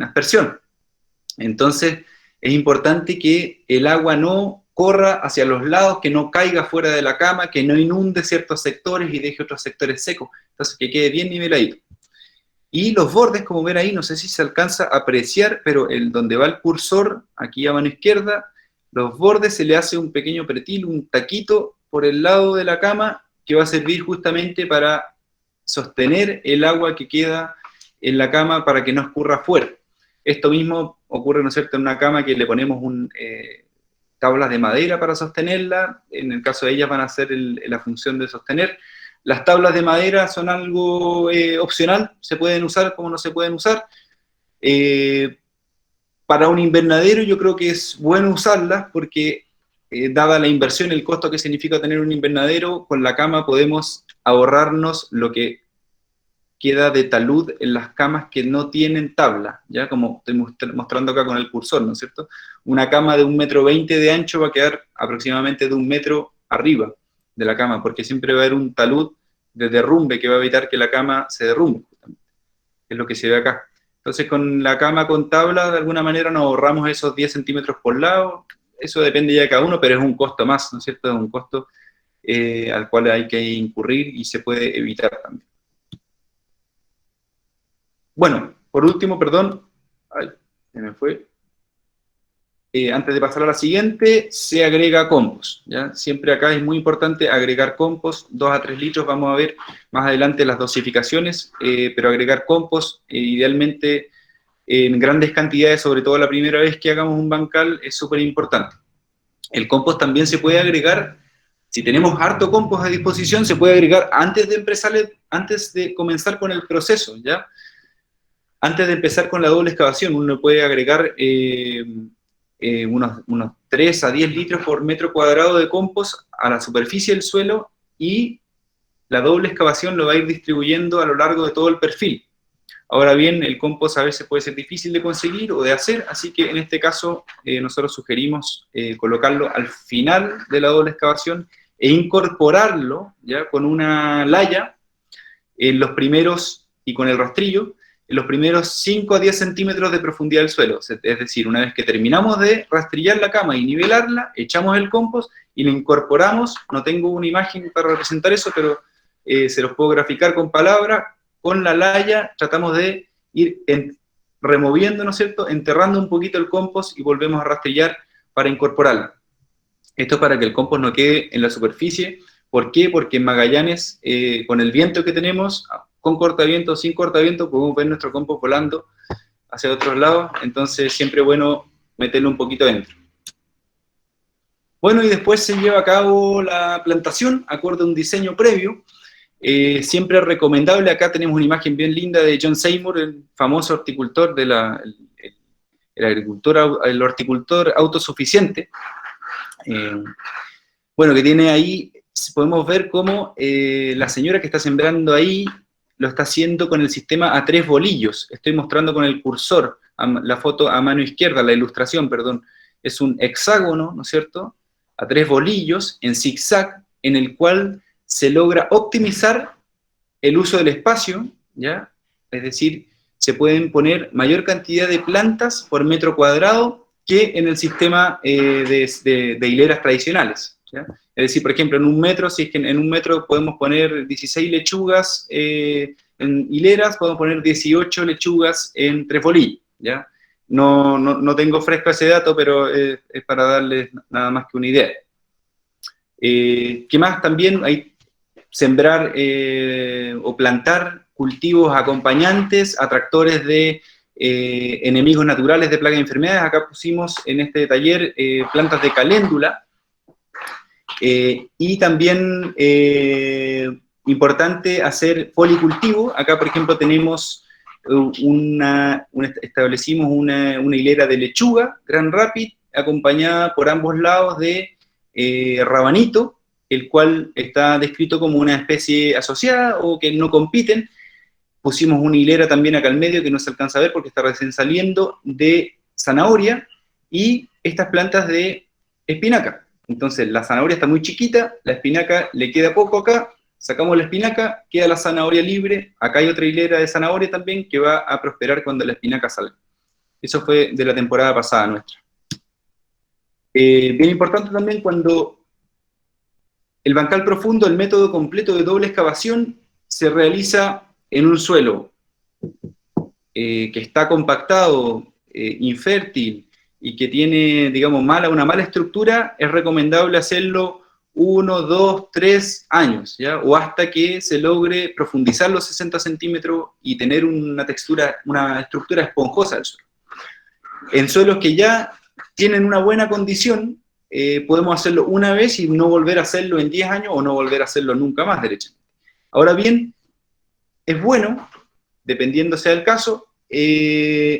aspersión. Entonces, es importante que el agua no corra hacia los lados, que no caiga fuera de la cama, que no inunde ciertos sectores y deje otros sectores secos. Entonces, que quede bien niveladito. Y los bordes, como ven ahí, no sé si se alcanza a apreciar, pero donde va el cursor, aquí a mano izquierda, los bordes se le hace un pequeño pretil, un taquito por el lado de la cama, que va a servir justamente para sostener el agua que queda en la cama para que no escurra afuera. Esto mismo ocurre, ¿no es cierto?, en una cama que le ponemos tablas de madera para sostenerla. En el caso de ellas van a hacer la función de sostener. Las tablas de madera son algo opcional, se pueden usar como no se pueden usar. Para un invernadero yo creo que es bueno usarlas porque, dada la inversión, el costo que significa tener un invernadero, con la cama podemos ahorrarnos lo que queda de talud en las camas que no tienen tabla, ya como estoy mostrando acá con el cursor, ¿no es cierto? Una cama de 1,20 m de ancho va a quedar aproximadamente de 1 metro arriba de la cama, porque siempre va a haber un talud de derrumbe que va a evitar que la cama se derrumbe, justamente, que es lo que se ve acá. Entonces, con la cama con tabla, de alguna manera nos ahorramos esos 10 centímetros por lado. Eso depende ya de cada uno, pero es un costo más, ¿no es cierto? Es un costo al cual hay que incurrir y se puede evitar también. Bueno, por último, perdón, ay, se me fue. Antes de pasar a la siguiente, se agrega compost, ¿ya? Siempre acá es muy importante agregar compost, 2 a 3 litros, vamos a ver más adelante las dosificaciones, pero agregar compost, idealmente en grandes cantidades, sobre todo la primera vez que hagamos un bancal, es súper importante. El compost también se puede agregar, si tenemos harto compost a disposición, se puede agregar antes de comenzar con el proceso, ¿ya? Antes de empezar con la doble excavación, uno puede agregar unos 3 a 10 litros por metro cuadrado de compost a la superficie del suelo, y la doble excavación lo va a ir distribuyendo a lo largo de todo el perfil. Ahora bien, el compost a veces puede ser difícil de conseguir o de hacer, así que en este caso nosotros sugerimos colocarlo al final de la doble excavación e incorporarlo ya con una laya en los primeros, y con el rastrillo, en los primeros 5 a 10 centímetros de profundidad del suelo. Es decir, una vez que terminamos de rastrillar la cama y nivelarla, echamos el compost y lo incorporamos. No tengo una imagen para representar eso, pero se los puedo graficar con palabras. Con la laya tratamos de ir removiendo, ¿no es cierto?, enterrando un poquito el compost y volvemos a rastrillar para incorporarlo. Esto es para que el compost no quede en la superficie. ¿Por qué? Porque en Magallanes, con el viento que tenemos, con cortaviento o sin cortaviento, podemos ver nuestro compost volando hacia otros lados, entonces siempre es bueno meterlo un poquito dentro. Bueno, y después se lleva a cabo la plantación, acorde a un diseño previo. Siempre es recomendable, acá tenemos una imagen bien linda de John Seymour, el famoso horticultor, el horticultor autosuficiente. Bueno, que tiene ahí, podemos ver cómo la señora que está sembrando ahí lo está haciendo con el sistema a 3 bolillos. Estoy mostrando con el cursor la foto a mano izquierda, la ilustración, perdón. Es un hexágono, ¿no es cierto?, a 3 bolillos en zigzag, en el cual se logra optimizar el uso del espacio, ¿ya? Es decir, se pueden poner mayor cantidad de plantas por metro cuadrado que en el sistema de hileras tradicionales, ¿ya? Es decir, por ejemplo, en un metro, si es que en un metro podemos poner 16 lechugas en hileras, podemos poner 18 lechugas en 3 bolillos, ¿ya? No tengo fresco ese dato, pero es para darles nada más que una idea. ¿Qué más? También hay sembrar o plantar cultivos acompañantes, atractores de enemigos naturales de plagas y enfermedades. Acá pusimos en este taller plantas de caléndula, y también importante hacer policultivo. Acá, por ejemplo, tenemos establecimos una hilera de lechuga Grand Rapid, acompañada por ambos lados de rabanito, el cual está descrito como una especie asociada o que no compiten. Pusimos una hilera también acá al medio que no se alcanza a ver porque está recién saliendo, de zanahoria, y estas plantas de espinaca. Entonces la zanahoria está muy chiquita, la espinaca le queda poco acá, sacamos la espinaca, queda la zanahoria libre. Acá hay otra hilera de zanahoria también que va a prosperar cuando la espinaca salga. Eso fue de la temporada pasada nuestra. Bien importante también, cuando el bancal profundo, el método completo de doble excavación, se realiza en un suelo que está compactado, infértil, y que tiene, digamos, una mala estructura. Es recomendable hacerlo 1, 2, 3 años, ¿ya? O hasta que se logre profundizar los 60 centímetros y tener una estructura esponjosa del suelo. En suelos que ya tienen una buena condición, podemos hacerlo una vez y no volver a hacerlo en 10 años, o no volver a hacerlo nunca más, derechamente. Ahora bien, es bueno, dependiendo sea el caso,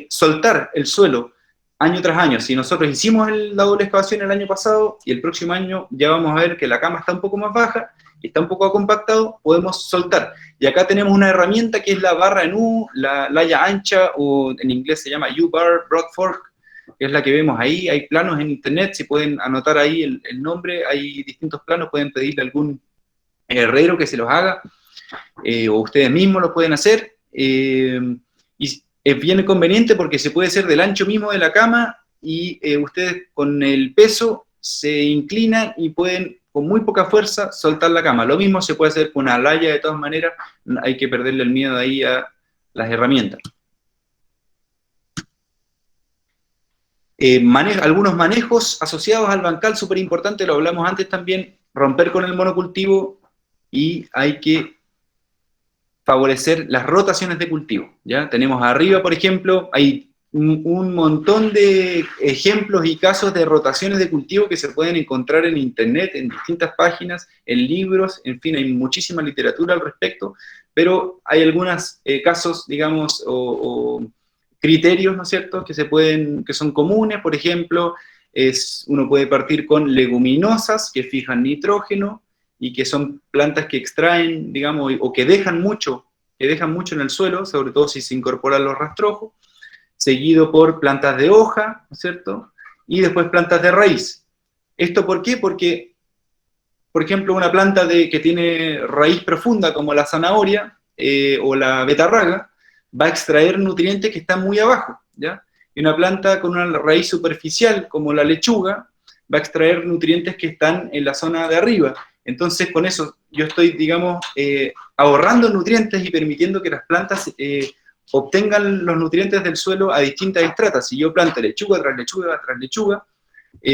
soltar el suelo año tras año. Si nosotros hicimos la doble excavación el año pasado y el próximo año ya vamos a ver que la cama está un poco más baja y está un poco compactado, podemos soltar. Y acá tenemos una herramienta que es la barra en U, la laya ancha, o en inglés se llama U-bar, broad fork, que es la que vemos ahí. Hay planos en internet, si pueden anotar ahí el nombre, hay distintos planos, pueden pedirle a algún herrero que se los haga, o ustedes mismos lo pueden hacer, y es bien conveniente porque se puede hacer del ancho mismo de la cama, y ustedes con el peso se inclinan y pueden con muy poca fuerza soltar la cama. Lo mismo se puede hacer con una laya, de todas maneras, hay que perderle el miedo ahí a las herramientas. Algunos manejos asociados al bancal, súper importante, lo hablamos antes también, romper con el monocultivo, y hay que favorecer las rotaciones de cultivo, ¿ya? Tenemos arriba, por ejemplo, hay un montón de ejemplos y casos de rotaciones de cultivo que se pueden encontrar en internet, en distintas páginas, en libros, en fin, hay muchísima literatura al respecto, pero hay algunos casos, digamos, o criterios, ¿no es cierto?, que son comunes. Por ejemplo, uno puede partir con leguminosas que fijan nitrógeno y que son plantas que extraen, digamos, o que dejan mucho en el suelo, sobre todo si se incorporan los rastrojos, seguido por plantas de hoja, ¿no es cierto?, y después plantas de raíz. ¿Esto por qué? Porque, por ejemplo, una planta que tiene raíz profunda, como la zanahoria o la betarraga, va a extraer nutrientes que están muy abajo, ¿ya? Y una planta con una raíz superficial, como la lechuga, va a extraer nutrientes que están en la zona de arriba. Entonces, con eso yo estoy, digamos, ahorrando nutrientes y permitiendo que las plantas obtengan los nutrientes del suelo a distintas estratas. Si yo planto lechuga tras lechuga tras lechuga,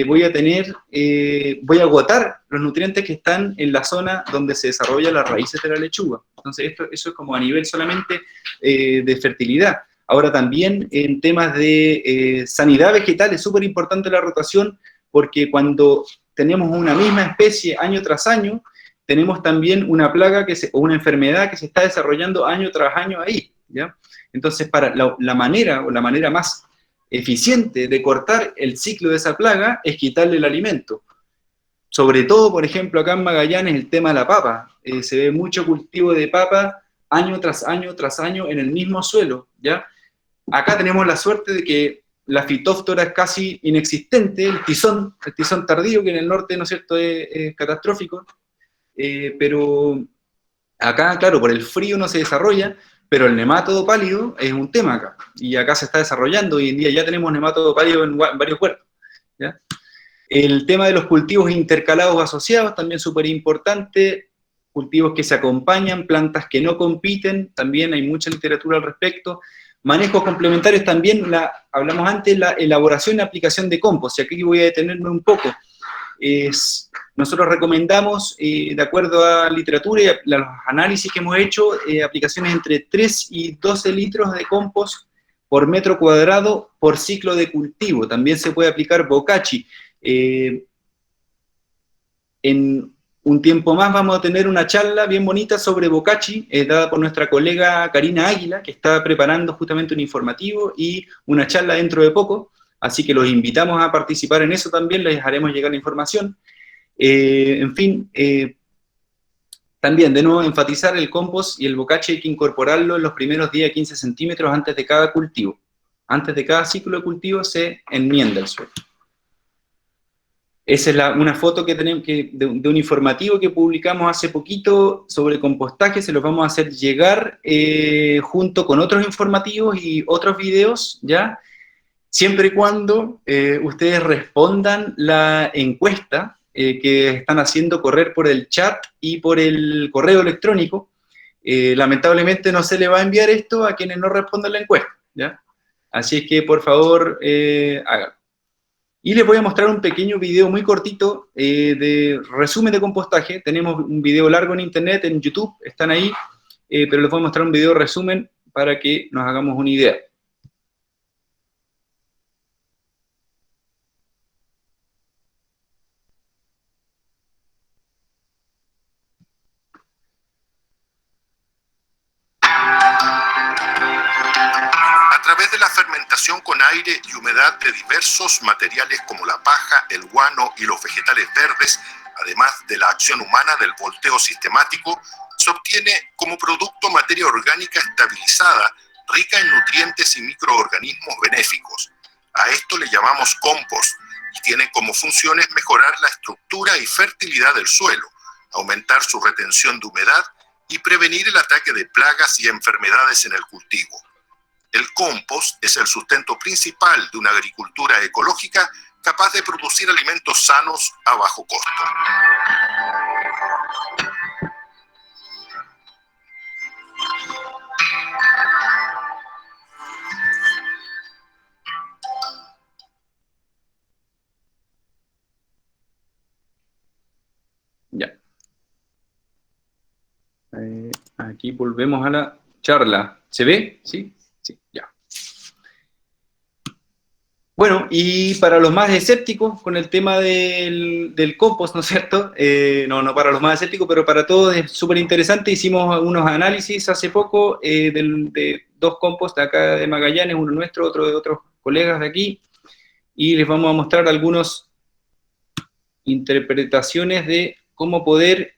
voy a agotar los nutrientes que están en la zona donde se desarrollan las raíces de la lechuga. Entonces, eso es como a nivel solamente de fertilidad. Ahora también en temas de sanidad vegetal es súper importante la rotación, porque cuando tenemos una misma especie año tras año, tenemos también una plaga o una enfermedad que se está desarrollando año tras año ahí, ¿ya? Entonces, para la manera más eficiente de cortar el ciclo de esa plaga es quitarle el alimento. Sobre todo, por ejemplo, acá en Magallanes, el tema de la papa. Se ve mucho cultivo de papa año tras año tras año en el mismo suelo, ¿ya? Acá tenemos la suerte de que la fitóftora es casi inexistente, el tizón tardío, que en el norte, ¿no es cierto?, es catastrófico, pero acá, claro, por el frío no se desarrolla, pero el nematodo pálido es un tema acá, y acá se está desarrollando. Hoy en día ya tenemos nematodo pálido en varios huertos, ¿ya? El tema de los cultivos intercalados asociados, también súper importante, cultivos que se acompañan, plantas que no compiten, también hay mucha literatura al respecto. Manejos complementarios también, hablamos antes, la elaboración y aplicación de compost, y aquí voy a detenerme un poco. Nosotros recomendamos, de acuerdo a literatura y a los análisis que hemos hecho, aplicaciones entre 3 y 12 litros de compost por metro cuadrado por ciclo de cultivo. También se puede aplicar bokashi. En un tiempo más vamos a tener una charla bien bonita sobre bokashi, dada por nuestra colega Karina Águila, que está preparando justamente un informativo y una charla dentro de poco, así que los invitamos a participar en eso también, les haremos llegar la información. En fin, también de nuevo enfatizar el compost y el bokashi hay que incorporarlo en los primeros 10 a 15 centímetros antes de cada cultivo. Antes de cada ciclo de cultivo se enmienda el suelo. Esa es una foto que tenemos de un informativo que publicamos hace poquito sobre compostaje. Se los vamos a hacer llegar junto con otros informativos y otros videos, ¿ya? Siempre y cuando ustedes respondan la encuesta que están haciendo correr por el chat y por el correo electrónico. Lamentablemente no se le va a enviar esto a quienes no respondan la encuesta, ¿ya? Así es que, por favor, háganlo. Y les voy a mostrar un pequeño video muy cortito de resumen de compostaje. Tenemos un video largo en internet, en YouTube, están ahí, pero les voy a mostrar un video resumen para que nos hagamos una idea.
A través de la fermentación con aire y humedad de diversos materiales como la paja, el guano y los vegetales verdes, además de la acción humana del volteo sistemático, se obtiene como producto materia orgánica estabilizada, rica en nutrientes y microorganismos benéficos. A esto le llamamos compost y tiene como funciones mejorar la estructura y fertilidad del suelo, aumentar su retención de humedad y prevenir el ataque de plagas y enfermedades en el cultivo. El compost es el sustento principal de una agricultura ecológica capaz de producir alimentos sanos a bajo costo.
Ya. Aquí volvemos a la charla. ¿Se ve? ¿Sí? Sí, ya. Bueno, y para los más escépticos con el tema del compost, ¿no es cierto? No para los más escépticos, pero para todos es súper interesante. Hicimos unos análisis hace poco de dos compost de acá de Magallanes, uno nuestro, otro de otros colegas de aquí, y les vamos a mostrar algunas interpretaciones de cómo poder,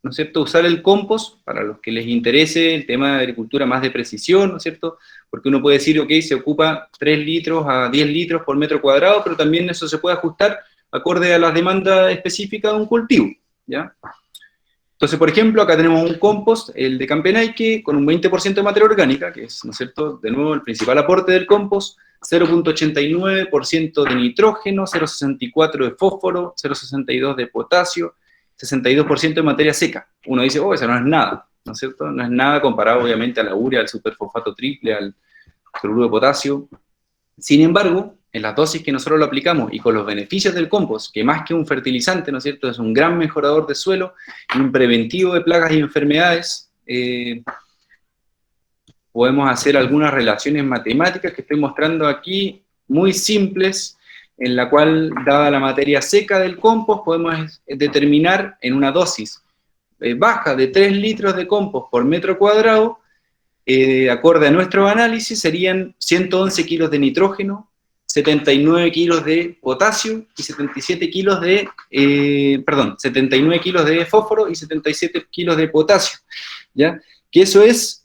¿no es cierto?, usar el compost para los que les interese el tema de agricultura más de precisión, ¿no es cierto?, porque uno puede decir, ok, se ocupa 3 litros a 10 litros por metro cuadrado, pero también eso se puede ajustar acorde a las demandas específicas de un cultivo, ¿ya? Entonces, por ejemplo, acá tenemos un compost, el de Campenaike, con un 20% de materia orgánica, que es, ¿no es cierto?, de nuevo el principal aporte del compost, 0,89% de nitrógeno, 0,64% de fósforo, 0,62% de potasio, 62% de materia seca. Uno dice, oh, eso no es nada, ¿no es cierto? No es nada comparado, obviamente, a la urea, al superfosfato triple, al cloruro de potasio. Sin embargo, en las dosis que nosotros lo aplicamos y con los beneficios del compost, que más que un fertilizante, ¿no es cierto?, es un gran mejorador de suelo y un preventivo de plagas y enfermedades, podemos hacer algunas relaciones matemáticas que estoy mostrando aquí, muy simples, en la cual, dada la materia seca del compost, podemos determinar en una dosis baja de 3 litros de compost por metro cuadrado, acorde a nuestro análisis, serían 111 kilos de nitrógeno, 79 kilos de potasio y 77 kilos 79 kilos de fósforo y 77 kilos de potasio, ¿ya? Que eso es,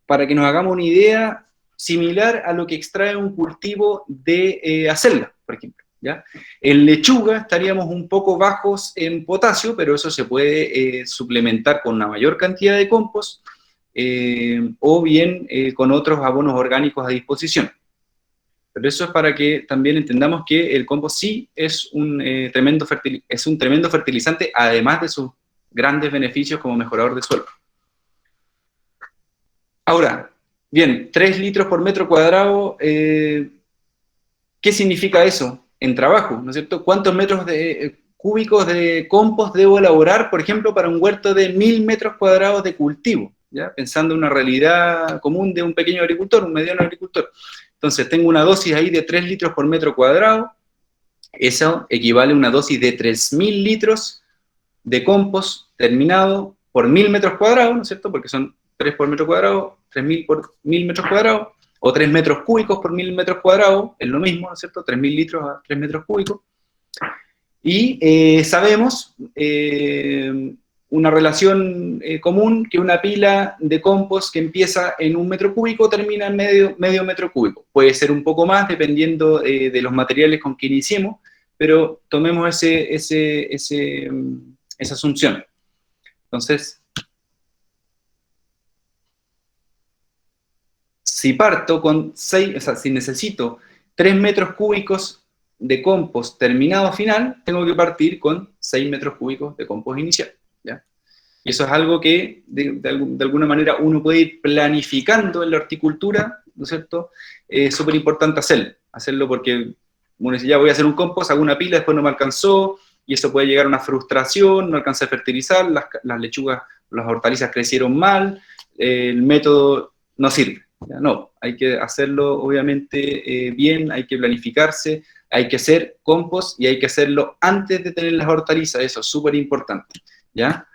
para que nos hagamos una idea, similar a lo que extrae un cultivo de acelga, por ejemplo, ¿ya? En lechuga estaríamos un poco bajos en potasio, pero eso se puede suplementar con una mayor cantidad de compost, o bien con otros abonos orgánicos a disposición. Pero eso es para que también entendamos que el compost sí es un tremendo fertilizante, además de sus grandes beneficios como mejorador de suelo. Ahora, bien, 3 litros por metro cuadrado, ¿qué significa eso en trabajo? ¿No es cierto? ¿Cuántos metros cúbicos de compost debo elaborar, por ejemplo, para un huerto de 1000 metros cuadrados de cultivo? ¿Ya? Pensando en una realidad común de un pequeño agricultor, un mediano agricultor. Entonces, tengo una dosis ahí de 3 litros por metro cuadrado, eso equivale a una dosis de 3000 litros de compost terminado por 1000 metros cuadrados, ¿no es cierto? Porque son 3 por metro cuadrado, 3000 por 1000 metros cuadrados, o 3 metros cúbicos por 1000 metros cuadrados, es lo mismo, ¿no es cierto? 3000 litros a 3 metros cúbicos. Y sabemos una relación común, que una pila de compost que empieza en 1 metro cúbico termina en medio metro cúbico. Puede ser un poco más dependiendo de los materiales con que iniciemos, pero tomemos esa asunción. Entonces, si parto con 6, o sea, si necesito 3 metros cúbicos de compost terminado final, tengo que partir con 6 metros cúbicos de compost inicial, ¿ya? Y eso es algo que de alguna manera uno puede ir planificando en la horticultura, ¿no es cierto? Es súper importante hacerlo porque uno dice, ya voy a hacer un compost, hago una pila, después no me alcanzó, y eso puede llegar a una frustración, no alcancé a fertilizar, las lechugas, las hortalizas crecieron mal, el método no sirve. ¿Ya? No, hay que hacerlo obviamente bien, hay que planificarse, hay que hacer compost y hay que hacerlo antes de tener las hortalizas, eso es súper importante, ¿ya?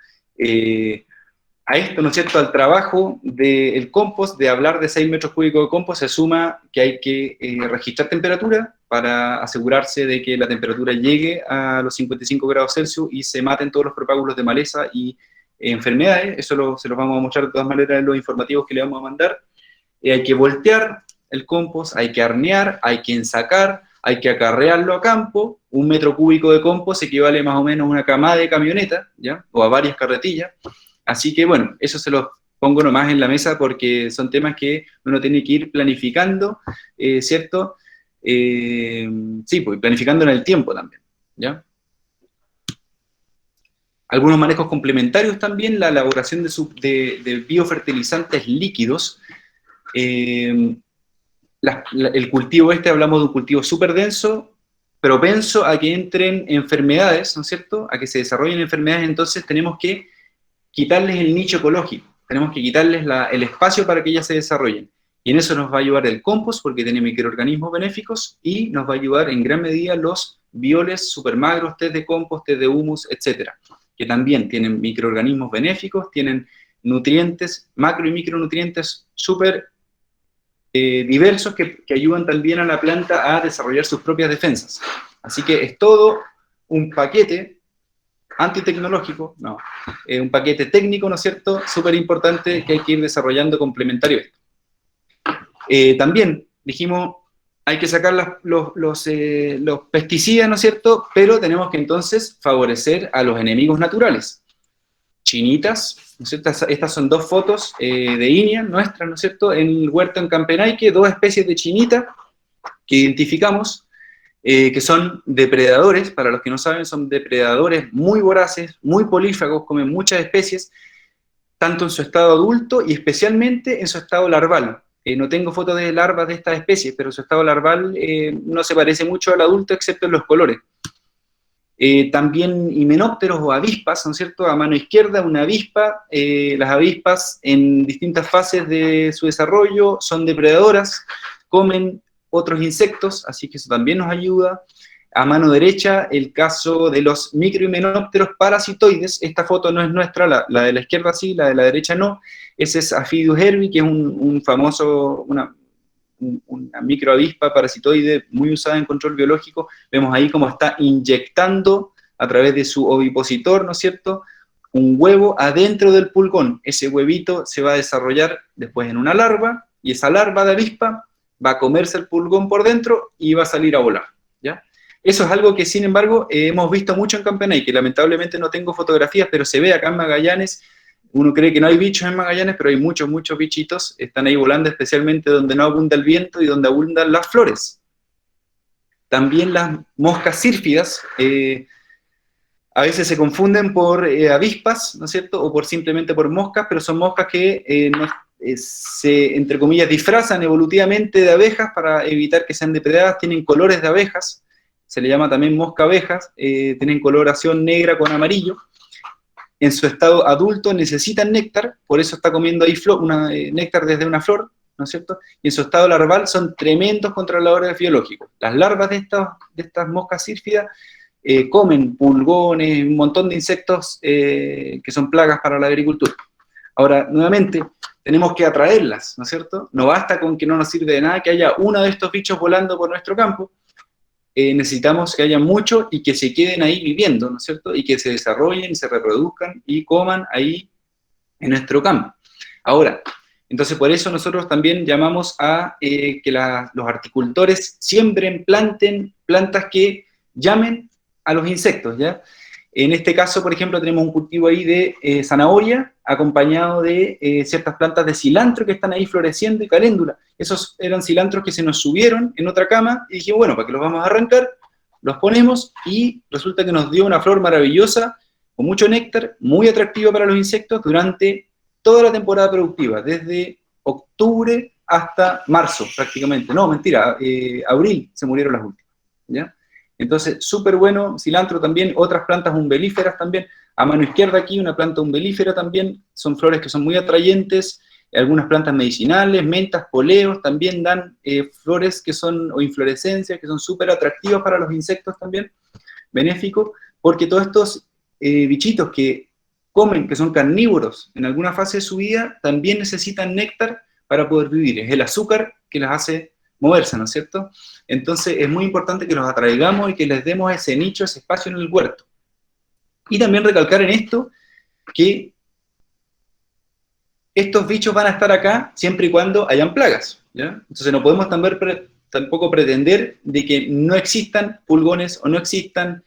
A esto, ¿no es cierto?, al trabajo del compost, de hablar de 6 metros cúbicos de compost, se suma que hay que registrar temperatura para asegurarse de que la temperatura llegue a los 55 grados Celsius y se maten todos los propágulos de maleza y enfermedades. Eso se los vamos a mostrar de todas maneras en los informativos que le vamos a mandar. Hay que voltear el compost, hay que arnear, hay que ensacar, hay que acarrearlo a campo. 1 metro cúbico de compost equivale más o menos a una camada de camioneta, ¿ya? O a varias carretillas. Así que, bueno, eso se los pongo nomás en la mesa porque son temas que uno tiene que ir planificando, ¿cierto? Sí, pues planificando en el tiempo también, ¿ya? Algunos manejos complementarios también, la elaboración de biofertilizantes líquidos. El cultivo hablamos de un cultivo súper denso, propenso a que entren enfermedades, ¿no es cierto?, a que se desarrollen enfermedades. Entonces tenemos que quitarles el nicho ecológico, tenemos que quitarles el espacio para que ellas se desarrollen. Y en eso nos va a ayudar el compost, porque tiene microorganismos benéficos, y nos va a ayudar en gran medida los bioles supermagros, test de compost, test de humus, etcétera, que también tienen microorganismos benéficos, tienen nutrientes, macro y micronutrientes súper diversos que ayudan también a la planta a desarrollar sus propias defensas. Así que es todo un paquete antitecnológico, no, un paquete técnico, ¿no es cierto?, súper importante que hay que ir desarrollando complementario a esto. También dijimos, hay que sacar los pesticidas, ¿no es cierto?, pero tenemos que entonces favorecer a los enemigos naturales. Chinitas, ¿no es cierto? Estas son dos fotos de INEA nuestras, ¿no es cierto?, en el huerto en Campenaique, dos especies de chinita que identificamos, que son depredadores. Para los que no saben, son depredadores muy voraces, muy polífagos, comen muchas especies, tanto en su estado adulto y especialmente en su estado larval. No tengo fotos de larvas de estas especies, pero su estado larval no se parece mucho al adulto, excepto en los colores. También himenópteros o avispas, ¿no es cierto? A mano izquierda una avispa. Las avispas en distintas fases de su desarrollo son depredadoras, comen otros insectos, así que eso también nos ayuda. A mano derecha, el caso de los microhimenópteros parasitoides. Esta foto no es nuestra, la de la izquierda sí, la de la derecha no. Ese es Aphidius herbi, que es un famoso, una microavispa parasitoide muy usada en control biológico. Vemos ahí cómo está inyectando a través de su ovipositor, ¿no es cierto?, un huevo adentro del pulgón. Ese huevito se va a desarrollar después en una larva, y esa larva de avispa va a comerse el pulgón por dentro y va a salir a volar, ¿ya? Eso es algo que, sin embargo, hemos visto mucho en Campenaique, que lamentablemente no tengo fotografías, pero se ve acá en Magallanes. Uno cree que no hay bichos en Magallanes, pero hay muchos, muchos bichitos, están ahí volando, especialmente donde no abunda el viento y donde abundan las flores. También las moscas sírfidas, a veces se confunden por avispas, ¿no es cierto?, o simplemente por moscas, pero son moscas que se, entre comillas, disfrazan evolutivamente de abejas para evitar que sean depredadas. Tienen colores de abejas, se le llama también mosca abejas, tienen coloración negra con amarillo. En su estado adulto necesitan néctar, por eso está comiendo ahí néctar desde una flor, ¿no es cierto? Y en su estado larval son tremendos controladores biológicos. Las larvas de estas moscas sírfidas comen pulgones, un montón de insectos que son plagas para la agricultura. Ahora, nuevamente, tenemos que atraerlas, ¿no es cierto? No basta con que no nos sirve de nada que haya uno de estos bichos volando por nuestro campo. Necesitamos que haya muchos y que se queden ahí viviendo, ¿no es cierto? Y que se desarrollen, se reproduzcan y coman ahí en nuestro campo. Ahora, entonces por eso nosotros también llamamos a que los horticultores siembren, planten plantas que llamen a los insectos, ¿ya? En este caso, por ejemplo, tenemos un cultivo ahí de zanahoria, acompañado de ciertas plantas de cilantro que están ahí floreciendo, y caléndula. Esos eran cilantros que se nos subieron en otra cama, y dijimos, bueno, para que los vamos a arrancar, los ponemos, y resulta que nos dio una flor maravillosa, con mucho néctar, muy atractiva para los insectos, durante toda la temporada productiva, desde octubre hasta marzo, prácticamente. No, mentira, abril se murieron las últimas, ¿ya? Entonces, súper bueno. Cilantro también, otras plantas umbelíferas también. A mano izquierda aquí una planta umbelífera también, son flores que son muy atrayentes. Algunas plantas medicinales, mentas, poleos, también dan flores que son, o inflorescencias, que son súper atractivas para los insectos también, benéficos, porque todos estos bichitos que comen, que son carnívoros en alguna fase de su vida, también necesitan néctar para poder vivir. Es el azúcar que las hace moverse, ¿no es cierto? Entonces es muy importante que los atraigamos y que les demos ese nicho, ese espacio en el huerto. Y también recalcar en esto que estos bichos van a estar acá siempre y cuando hayan plagas, ¿ya? Entonces no podemos tampoco pretender de que no existan pulgones o no existan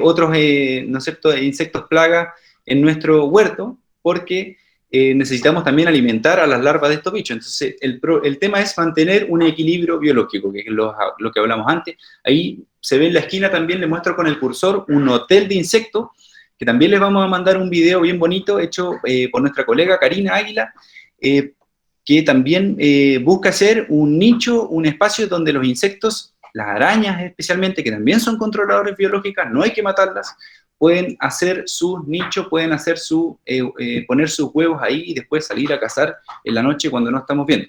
otros, ¿no es cierto?, insectos plagas en nuestro huerto, porque necesitamos también alimentar a las larvas de estos bichos. Entonces, el tema es mantener un equilibrio biológico, que es lo que hablamos antes. Ahí se ve en la esquina, también le muestro con el cursor, un hotel de insectos, que también les vamos a mandar un video bien bonito, hecho por nuestra colega Karina Águila, que también busca hacer un nicho, un espacio donde los insectos, las arañas especialmente, que también son controladores biológicas, no hay que matarlas, pueden hacer sus nichos, pueden hacer poner sus huevos ahí y después salir a cazar en la noche cuando no estamos viendo.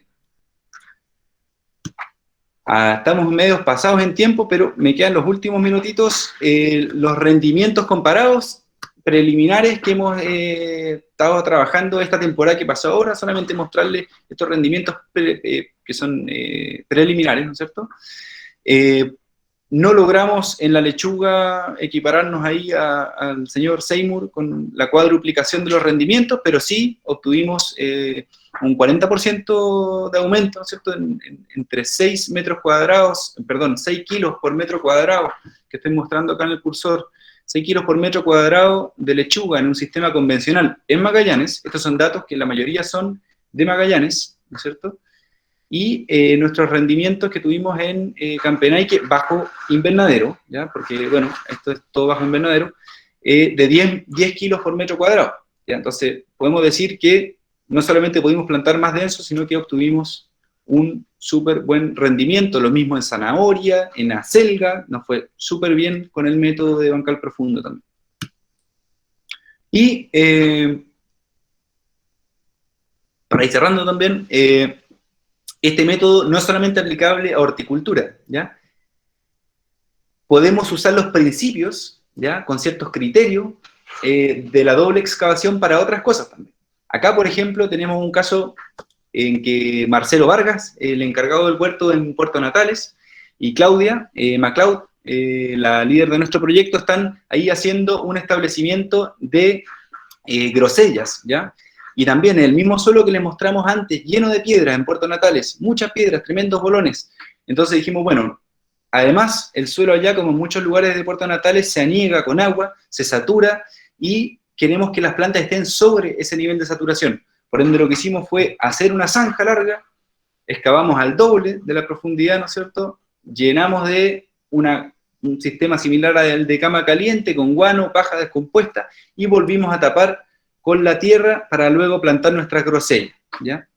Estamos medios pasados en tiempo, pero me quedan los últimos minutitos. Los rendimientos comparados preliminares que hemos estado trabajando esta temporada que pasó ahora, solamente mostrarles estos rendimientos que son preliminares, ¿no es cierto? No logramos en la lechuga equipararnos ahí al señor Seymour con la cuadruplicación de los rendimientos, pero sí obtuvimos un 40% de aumento, ¿no es cierto?, entre 6 metros cuadrados, perdón, 6 kilos por metro cuadrado, que estoy mostrando acá en el cursor, 6 kilos por metro cuadrado de lechuga en un sistema convencional en Magallanes. Estos son datos que la mayoría son de Magallanes, ¿no es cierto?, y nuestros rendimientos que tuvimos en Campenaique bajo invernadero, ¿ya? Porque, bueno, esto es todo bajo invernadero, de 10 kilos por metro cuadrado, ¿ya? Entonces, podemos decir que no solamente pudimos plantar más denso, sino que obtuvimos un súper buen rendimiento, lo mismo en zanahoria, en acelga, nos fue súper bien con el método de bancal profundo también. Y, para ir cerrando también, este método no es solamente aplicable a horticultura, ¿ya? Podemos usar los principios, ¿ya?, con ciertos criterios, de la doble excavación para otras cosas también. Acá, por ejemplo, tenemos un caso en que Marcelo Vargas, el encargado del huerto en Puerto Natales, y Claudia MacLeod, la líder de nuestro proyecto, están ahí haciendo un establecimiento de grosellas, ¿ya? Y también el mismo suelo que les mostramos antes, lleno de piedras en Puerto Natales, muchas piedras, tremendos bolones. Entonces dijimos, bueno, además el suelo allá, como en muchos lugares de Puerto Natales, se aniega con agua, se satura, y queremos que las plantas estén sobre ese nivel de saturación. Por ende, lo que hicimos fue hacer una zanja larga, excavamos al doble de la profundidad, ¿no es cierto?, llenamos de un sistema similar al de cama caliente, con guano, paja descompuesta, y volvimos a tapar con la tierra para luego plantar nuestras grosellas, ¿ya?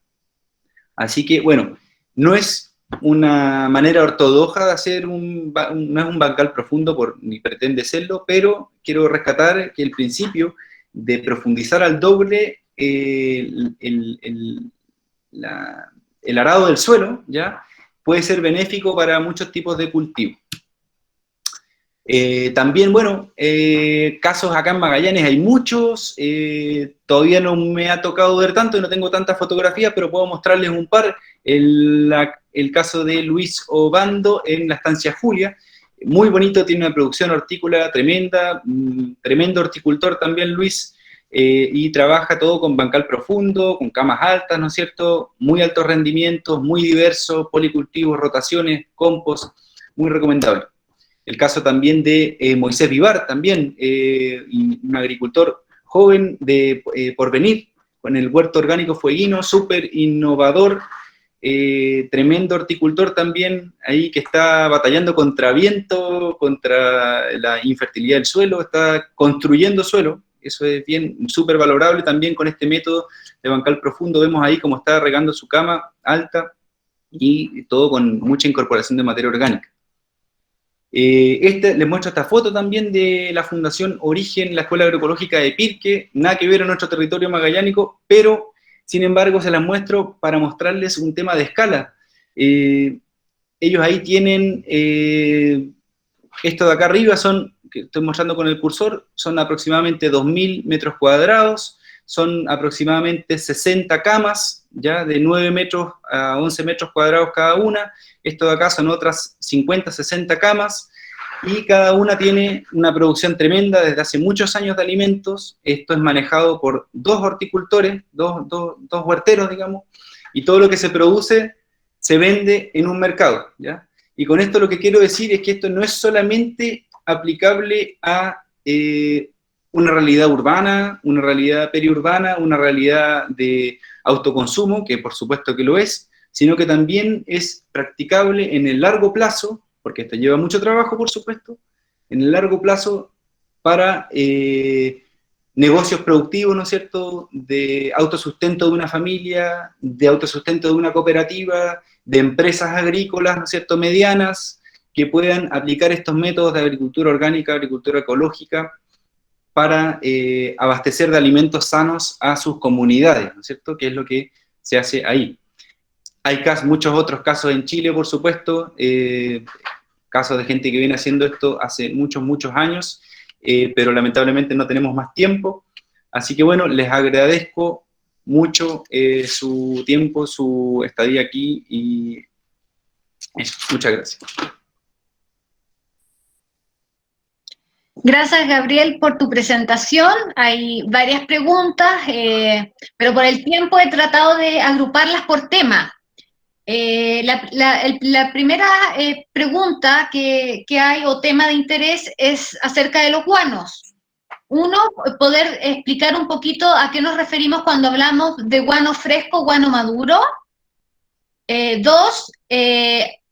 Así que, bueno, no es una manera ortodoxa de hacer no es un bancal profundo, ni pretende serlo, pero quiero rescatar que el principio de profundizar al doble el arado del suelo, ¿ya?, puede ser benéfico para muchos tipos de cultivos. También, bueno, casos acá en Magallanes hay muchos, todavía no me ha tocado ver tanto y no tengo tantas fotografías, pero puedo mostrarles un par. El caso de Luis Obando en la estancia Julia, muy bonito, tiene una producción hortícola tremenda, tremendo horticultor también Luis, y trabaja todo con bancal profundo, con camas altas, ¿no es cierto?, muy altos rendimientos, muy diversos, policultivos, rotaciones, compost, muy recomendable. El caso también de Moisés Vivar, también un agricultor joven de Porvenir, con el huerto orgánico fueguino, súper innovador, tremendo horticultor también, ahí que está batallando contra viento, contra la infertilidad del suelo, está construyendo suelo, eso es bien, súper valorable también con este método de bancal profundo. Vemos ahí cómo está regando su cama alta, y todo con mucha incorporación de materia orgánica. Les muestro esta foto también de la Fundación Origen, la Escuela Agroecológica de Pirque, nada que ver en nuestro territorio magallánico, pero sin embargo se las muestro para mostrarles un tema de escala. Ellos ahí tienen, esto de acá arriba que estoy mostrando con el cursor, son aproximadamente 2.000 metros cuadrados, son aproximadamente 60 camas, ya de 9 metros a 11 metros cuadrados cada una. Esto de acá son otras 50, 60 camas, y cada una tiene una producción tremenda desde hace muchos años de alimentos. Esto es manejado por 2 horticultores, dos huerteros, digamos, y todo lo que se produce se vende en un mercado, ¿ya? Y con esto lo que quiero decir es que esto no es solamente aplicable a una realidad urbana, una realidad periurbana, una realidad de autoconsumo, que por supuesto que lo es, sino que también es practicable en el largo plazo, porque esto lleva mucho trabajo, por supuesto, en el largo plazo para negocios productivos, ¿no es cierto?, de autosustento de una familia, de autosustento de una cooperativa, de empresas agrícolas, ¿no es cierto?, medianas, que puedan aplicar estos métodos de agricultura orgánica, agricultura ecológica, para abastecer de alimentos sanos a sus comunidades, ¿no es cierto?, que es lo que se hace ahí. Hay muchos otros casos en Chile, por supuesto, casos de gente que viene haciendo esto hace muchos, muchos años, pero lamentablemente no tenemos más tiempo. Así que bueno, les agradezco mucho su tiempo, su estadía aquí y eso, muchas gracias.
Gracias, Gabriel, por tu presentación. Hay varias preguntas, pero por el tiempo he tratado de agruparlas por tema. La primera pregunta que hay o tema de interés es acerca de los guanos. Uno, poder explicar un poquito a qué nos referimos cuando hablamos de guano fresco, guano maduro. Dos,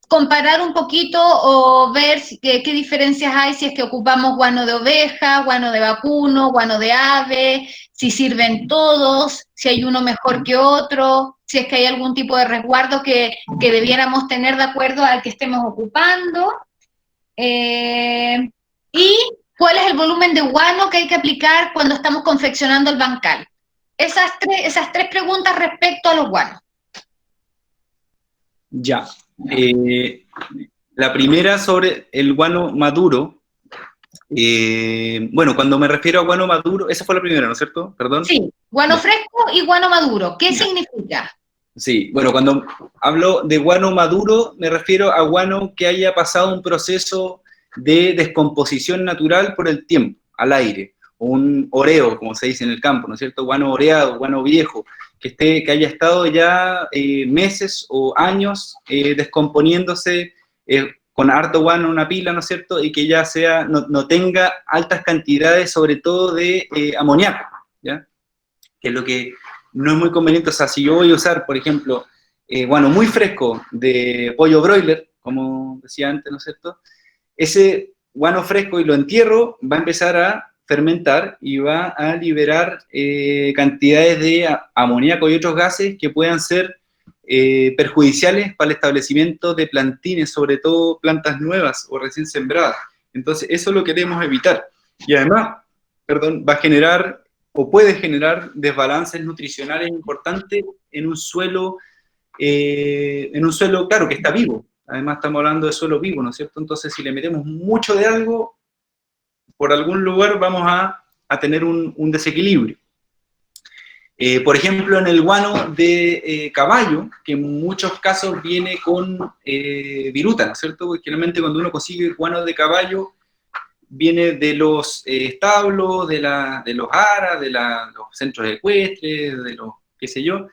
comparar un poquito o ver qué diferencias hay si es que ocupamos guano de oveja, guano de vacuno, guano de ave, si sirven todos, si hay uno mejor que otro, si es que hay algún tipo de resguardo que debiéramos tener de acuerdo al que estemos ocupando. Y cuál es el volumen de guano que hay que aplicar cuando estamos confeccionando el bancal. Esas tres preguntas respecto a los guanos.
Ya. La primera sobre el guano maduro. Bueno, cuando me refiero a guano maduro, esa fue la primera, ¿no es cierto? Perdón.
Sí, guano fresco y guano maduro. ¿Qué significa?
Sí, bueno, cuando hablo de guano maduro, me refiero a guano que haya pasado un proceso de descomposición natural por el tiempo, al aire, o un oreo, como se dice en el campo, ¿no es cierto? Guano oreado, guano viejo, que haya estado ya meses o años descomponiéndose con harto guano en una pila, ¿no es cierto? Y que ya no tenga altas cantidades, sobre todo de amoníaco, ¿ya? Que es lo que no es muy conveniente. O sea, si yo voy a usar, por ejemplo, guano muy fresco de pollo broiler, como decía antes, ¿no es cierto? Ese guano fresco y lo entierro, va a empezar a fermentar y va a liberar cantidades de amoníaco y otros gases que puedan ser perjudiciales para el establecimiento de plantines, sobre todo plantas nuevas o recién sembradas. Entonces, eso lo queremos evitar. Y además, perdón, va a generar o puede generar desbalances nutricionales importantes en un suelo, claro, que está vivo. Además estamos hablando de suelo vivo, ¿no es cierto? Entonces, si le metemos mucho de algo, por algún lugar vamos a tener un desequilibrio. Por ejemplo, en el guano de caballo, que en muchos casos viene con viruta, ¿no es cierto? Porque generalmente cuando uno consigue guano de caballo, viene de los establos, de los aras, de los centros ecuestres, de los qué sé yo.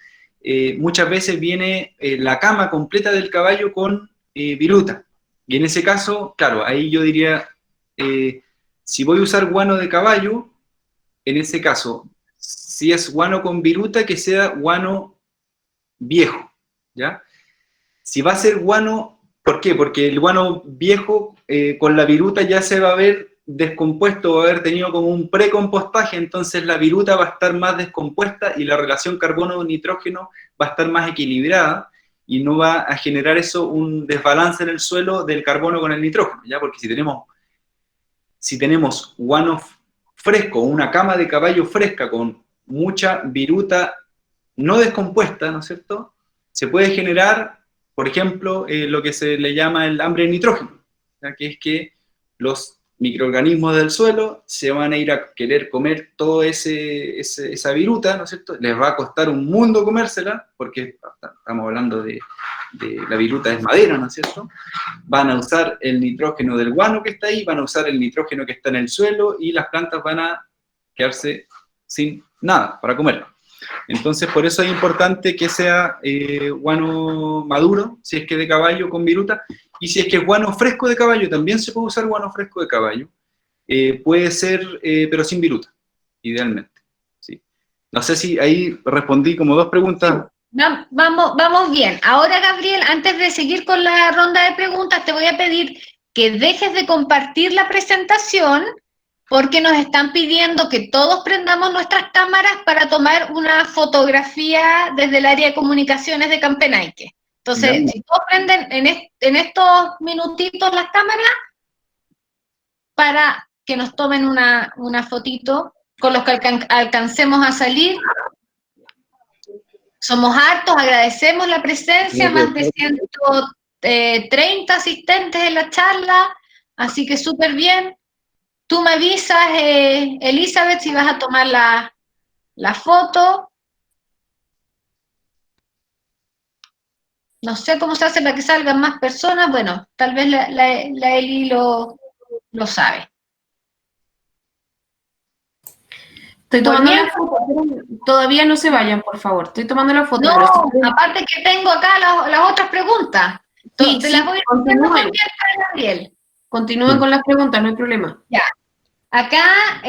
Muchas veces viene la cama completa del caballo con viruta. Y en ese caso, claro, ahí yo diría, si voy a usar guano de caballo, en ese caso, si es guano con viruta, que sea guano viejo, ¿ya? Si va a ser guano, ¿por qué? Porque el guano viejo con la viruta ya se va a ver descompuesto, va a haber tenido como un precompostaje, entonces la viruta va a estar más descompuesta y la relación carbono-nitrógeno va a estar más equilibrada y no va a generar eso un desbalance en el suelo del carbono con el nitrógeno, ¿ya? Porque si tenemos guano fresco, una cama de caballo fresca con mucha viruta no descompuesta, ¿no es cierto? Se puede generar, por ejemplo, lo que se le llama el hambre de nitrógeno, ¿ya? Que es que los microorganismos del suelo se van a ir a querer comer toda esa viruta, ¿no es cierto? Les va a costar un mundo comérsela, porque estamos hablando de la viruta es madera, ¿no es cierto? Van a usar el nitrógeno del guano que está ahí, van a usar el nitrógeno que está en el suelo y las plantas van a quedarse sin nada para comer. Entonces, por eso es importante que sea guano maduro, si es que de caballo con viruta, y si es que es guano fresco de caballo, también se puede usar guano fresco de caballo. Puede ser, pero sin viruta, idealmente. ¿Sí? No sé si ahí respondí como dos preguntas.
Vamos bien. Ahora, Gabriel, antes de seguir con la ronda de preguntas, te voy a pedir que dejes de compartir la presentación porque nos están pidiendo que todos prendamos nuestras cámaras para tomar una fotografía desde el área de comunicaciones de Campenaique. Entonces, si todos prenden en estos minutitos las cámaras para que nos tomen una fotito con los que alcancemos a salir. Somos hartos, agradecemos la presencia, más de 130 asistentes en la charla, así que súper bien. Tú me avisas, Elizabeth, si vas a tomar la foto. No sé cómo se hace para que salgan más personas. Bueno, tal vez la Eli lo sabe.
Estoy tomando la foto, todavía no se vayan, por favor. Estoy tomando la foto.
No, aparte que tengo acá las otras preguntas.
Sí,
te las voy haciendo también para Gabriel.
Continúen con las preguntas, no hay problema.
Ya. Acá,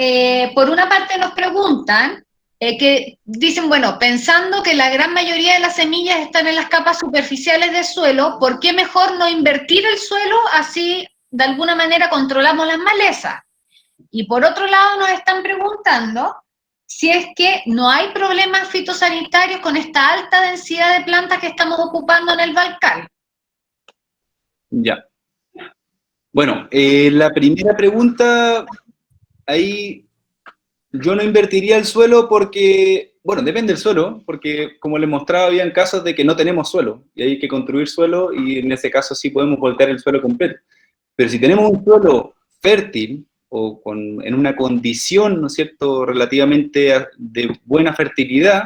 por una parte nos preguntan, que dicen, bueno, pensando que la gran mayoría de las semillas están en las capas superficiales del suelo, ¿por qué mejor no invertir el suelo? Así, de alguna manera, controlamos las malezas. Y por otro lado, nos están preguntando si es que no hay problemas fitosanitarios con esta alta densidad de plantas que estamos ocupando en el Balcar.
Ya. Bueno, la primera pregunta, ahí yo no invertiría el suelo porque, bueno, depende del suelo, porque como les mostraba, habían casos de que no tenemos suelo, y hay que construir suelo, y en ese caso sí podemos voltear el suelo completo. Pero si tenemos un suelo fértil, o en una condición, ¿no es cierto?, relativamente de buena fertilidad,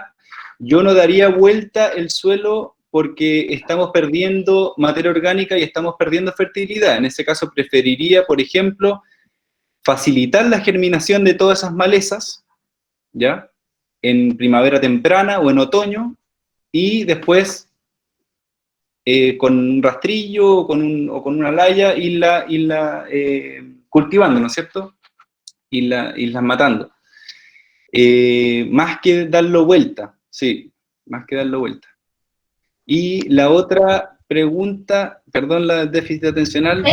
yo no daría vuelta el suelo porque estamos perdiendo materia orgánica y estamos perdiendo fertilidad. En ese caso preferiría, por ejemplo, facilitar la germinación de todas esas malezas, ¿ya?, en primavera temprana o en otoño, y después con un rastrillo o con una laya irla cultivando, ¿no es cierto?, y las matando. Más que darlo vuelta, sí, más que darlo vuelta. Y la otra pregunta, perdón, la déficit atencional.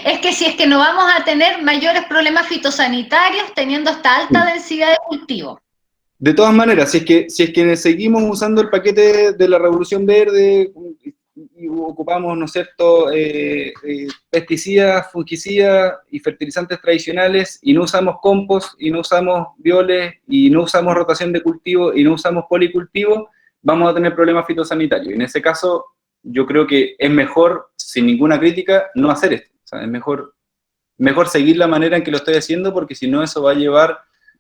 Es que si es que no vamos a tener mayores problemas fitosanitarios teniendo esta alta densidad de cultivo.
De todas maneras, si es que seguimos usando el paquete de la Revolución Verde y ocupamos, ¿no es cierto?, pesticidas, fungicidas y fertilizantes tradicionales, y no usamos compost, y no usamos bioles, y no usamos rotación de cultivo, y no usamos policultivo, vamos a tener problemas fitosanitarios. Y en ese caso, yo creo que es mejor, sin ninguna crítica, no hacer esto. O sea, es mejor seguir la manera en que lo estoy haciendo, porque si no eso va a llevar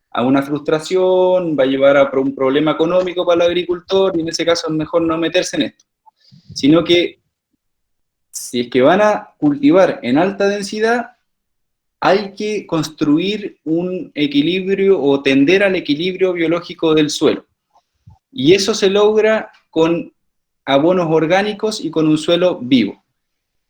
a una frustración, va a llevar a un problema económico para el agricultor, y en ese caso es mejor no meterse en esto. Sino que, si es que van a cultivar en alta densidad, hay que construir un equilibrio o tender al equilibrio biológico del suelo. Y eso se logra con abonos orgánicos y con un suelo vivo.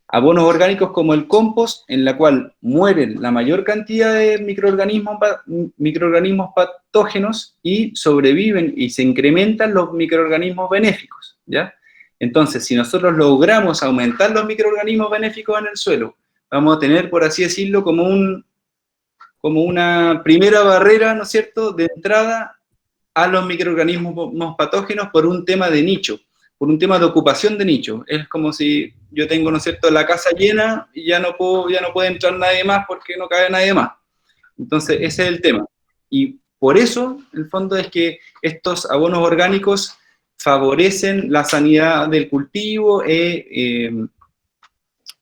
Abonos orgánicos como el compost, en la cual mueren la mayor cantidad de microorganismos patógenos y sobreviven y se incrementan los microorganismos benéficos, ¿ya? Entonces, si nosotros logramos aumentar los microorganismos benéficos en el suelo, vamos a tener, por así decirlo, como una primera barrera, ¿no es cierto?, de entrada a los microorganismos patógenos por un tema de nicho, por un tema de ocupación de nicho. Es como si yo tengo, ¿no es cierto?, la casa llena y ya no puede entrar nadie más porque no cabe nadie más. Entonces, ese es el tema. Y por eso, en el fondo, es que estos abonos orgánicos favorecen la sanidad del cultivo,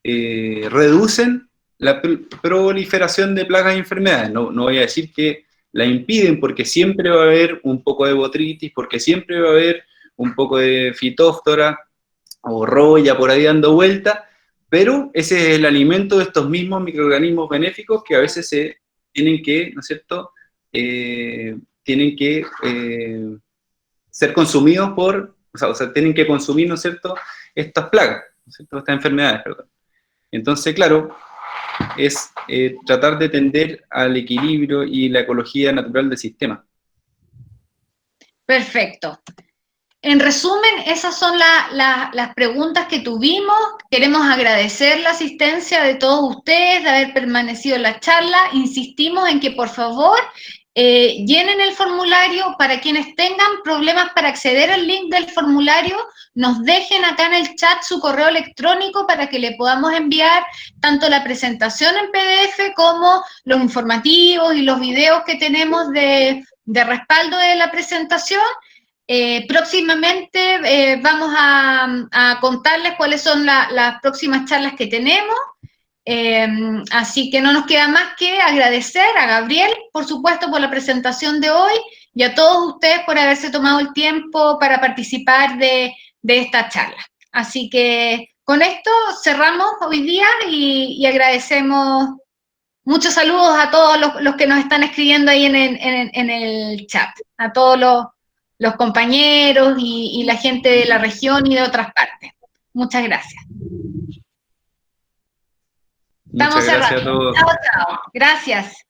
reducen la proliferación de plagas y enfermedades. No voy a decir que la impiden, porque siempre va a haber un poco de botritis, porque siempre va a haber un poco de fitóftora o roya por ahí dando vuelta, pero ese es el alimento de estos mismos microorganismos benéficos que a veces se tienen que, ¿no es cierto?, tienen que ser consumidos o sea, tienen que consumir, ¿no es cierto?, estas plagas, ¿no es cierto?, estas enfermedades, perdón. Entonces, claro, es tratar de tender al equilibrio y la ecología natural del sistema.
Perfecto. En resumen, esas son las preguntas que tuvimos. Queremos agradecer la asistencia de todos ustedes, de haber permanecido en la charla. Insistimos en que, por favor, llenen el formulario. Para quienes tengan problemas para acceder al link del formulario, nos dejen acá en el chat su correo electrónico para que le podamos enviar tanto la presentación en PDF como los informativos y los videos que tenemos de respaldo de la presentación. Próximamente vamos a contarles cuáles son las próximas charlas que tenemos. Así que no nos queda más que agradecer a Gabriel, por supuesto, por la presentación de hoy y a todos ustedes por haberse tomado el tiempo para participar de esta charla. Así que con esto cerramos hoy día y agradecemos. Muchos saludos a todos los que nos están escribiendo ahí en el chat, a todos los compañeros y la gente de la región y de otras partes. Muchas gracias.
Muchas gracias a todos.
Chao, chao. Gracias.